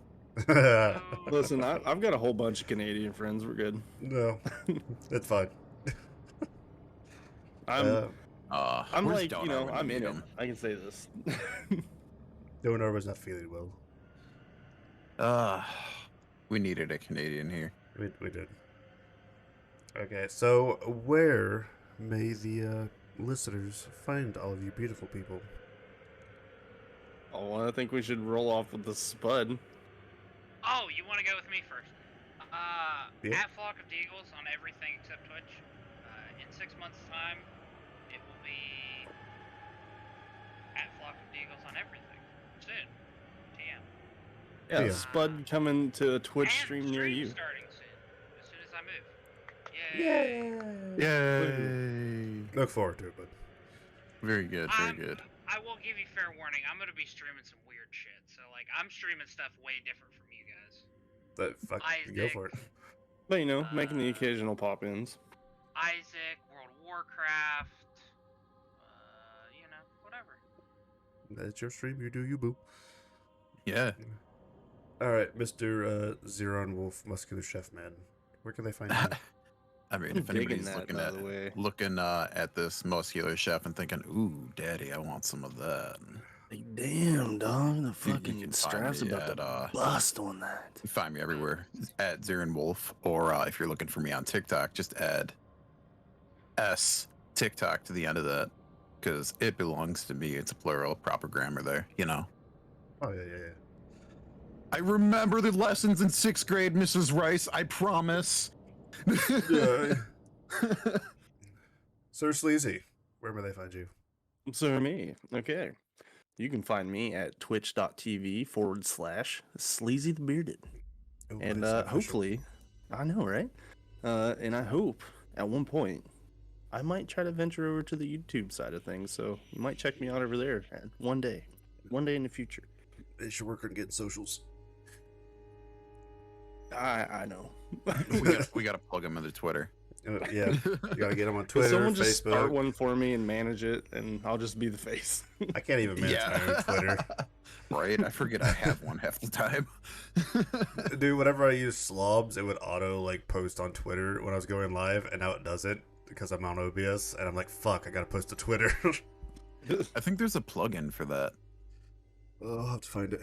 So, Listen, I've got a whole bunch of Canadian friends. We're good. No, it's fine. I'm Where's like, Donut you know, when I'm you in need it. him? I can say this. Donor was not feeling well. We needed a Canadian here. We did. Okay, so where may the listeners find all of you beautiful people? Oh, I think we should roll off with the Spud. oh, you want to go with me first? Yeah. At Flock of Deagles on everything except Twitch. In 6 months' time, it will be at Flock of Deagles on everything. Soon. TM. Yeah, Yeah. Spud coming to a Twitch And stream near you. starting soon. As soon as I move. Yay! Yay! Look forward to it, but Very good, very good. I will give you fair warning. I'm gonna be streaming some weird shit. So like, I'm streaming stuff way different from you guys. fuck, Isaac. go for it. But you know, making the occasional pop-ins. Isaac, World of Warcraft. You know, whatever. That's your stream. You do you, boo. Yeah. All right, Mr. Zeron Wolf, Muscular Chef Man. Where can they find you? I mean, I'm if digging anybody's that, looking by at the way. at this muscular chef and thinking, "Ooh, daddy, I want some of that," Like, damn, dog, the You fucking can straps find me about to at, bust on that. you find me everywhere at Zeron Wolf, or if you're looking for me on TikTok, just add S TikTok to the end of that because it belongs to me. It's a plural, proper grammar there. You know. Oh yeah. I remember the lessons in 6th grade, Mrs. Rice. I promise. Yeah. Sir Sleazy, where may they find you? So me, okay. You can find me at twitch.tv/Sleazy the Bearded. Ooh, And that's official. hopefully, I know, right? And I hope at one point I might try to venture over to the YouTube side of things. So you might check me out over there one day in the future. They should work on getting socials. I know. we gotta plug him into Twitter. Yeah, you gotta get them on Could Twitter, someone just start Facebook. one for me and manage it, and I'll just be the face. I can't even manage my own Twitter. Right? I forget I have one half the time. Dude, whenever I use slobs, it would auto like post on Twitter when I was going live, and now it doesn't because I'm on OBS, and I'm like, fuck, I gotta post to Twitter. I think there's a plugin for that. I'll have to find it.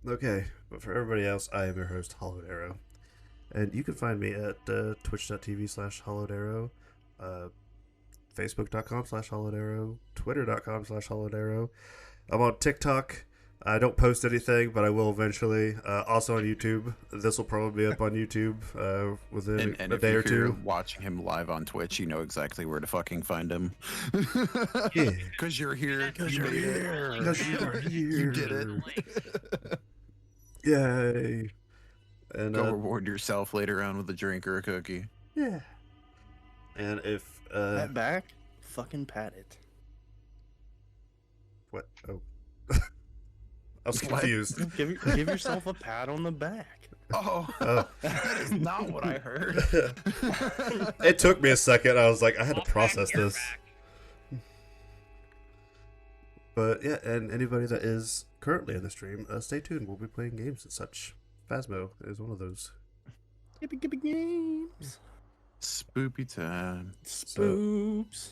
Okay, but for everybody else, I am your host, Hollowed Arrow. And you can find me at twitch.tv/Hollowed Arrow, facebook.com/Hollowed Arrow, twitter.com/Hollowed Arrow. I'm on TikTok. I don't post anything, but I will eventually. Also on YouTube. This will probably be up on YouTube within And a if day you're or two. watching him live on Twitch, you know exactly where to fucking find him. Yeah. Because you're here. Because You you're made it. here. Because you're You did here. it. Yay. And Go reward yourself later on with a drink or a cookie. yeah. And if Pat back, fucking pat it. what? Oh, I was What? confused. Give yourself a pat on the back. Oh, Oh. that is not what I heard. It took me a second. I was like, I had to I'll pat process your this. back. But yeah, and anybody that is currently in the stream, stay tuned. We'll be playing games and such. Phasmo is one of those. Gippy games. Spoopy time. Spoops.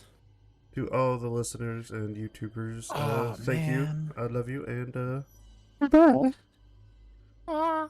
To all the listeners and YouTubers, Aw, thank you. man. I love you, and Bye.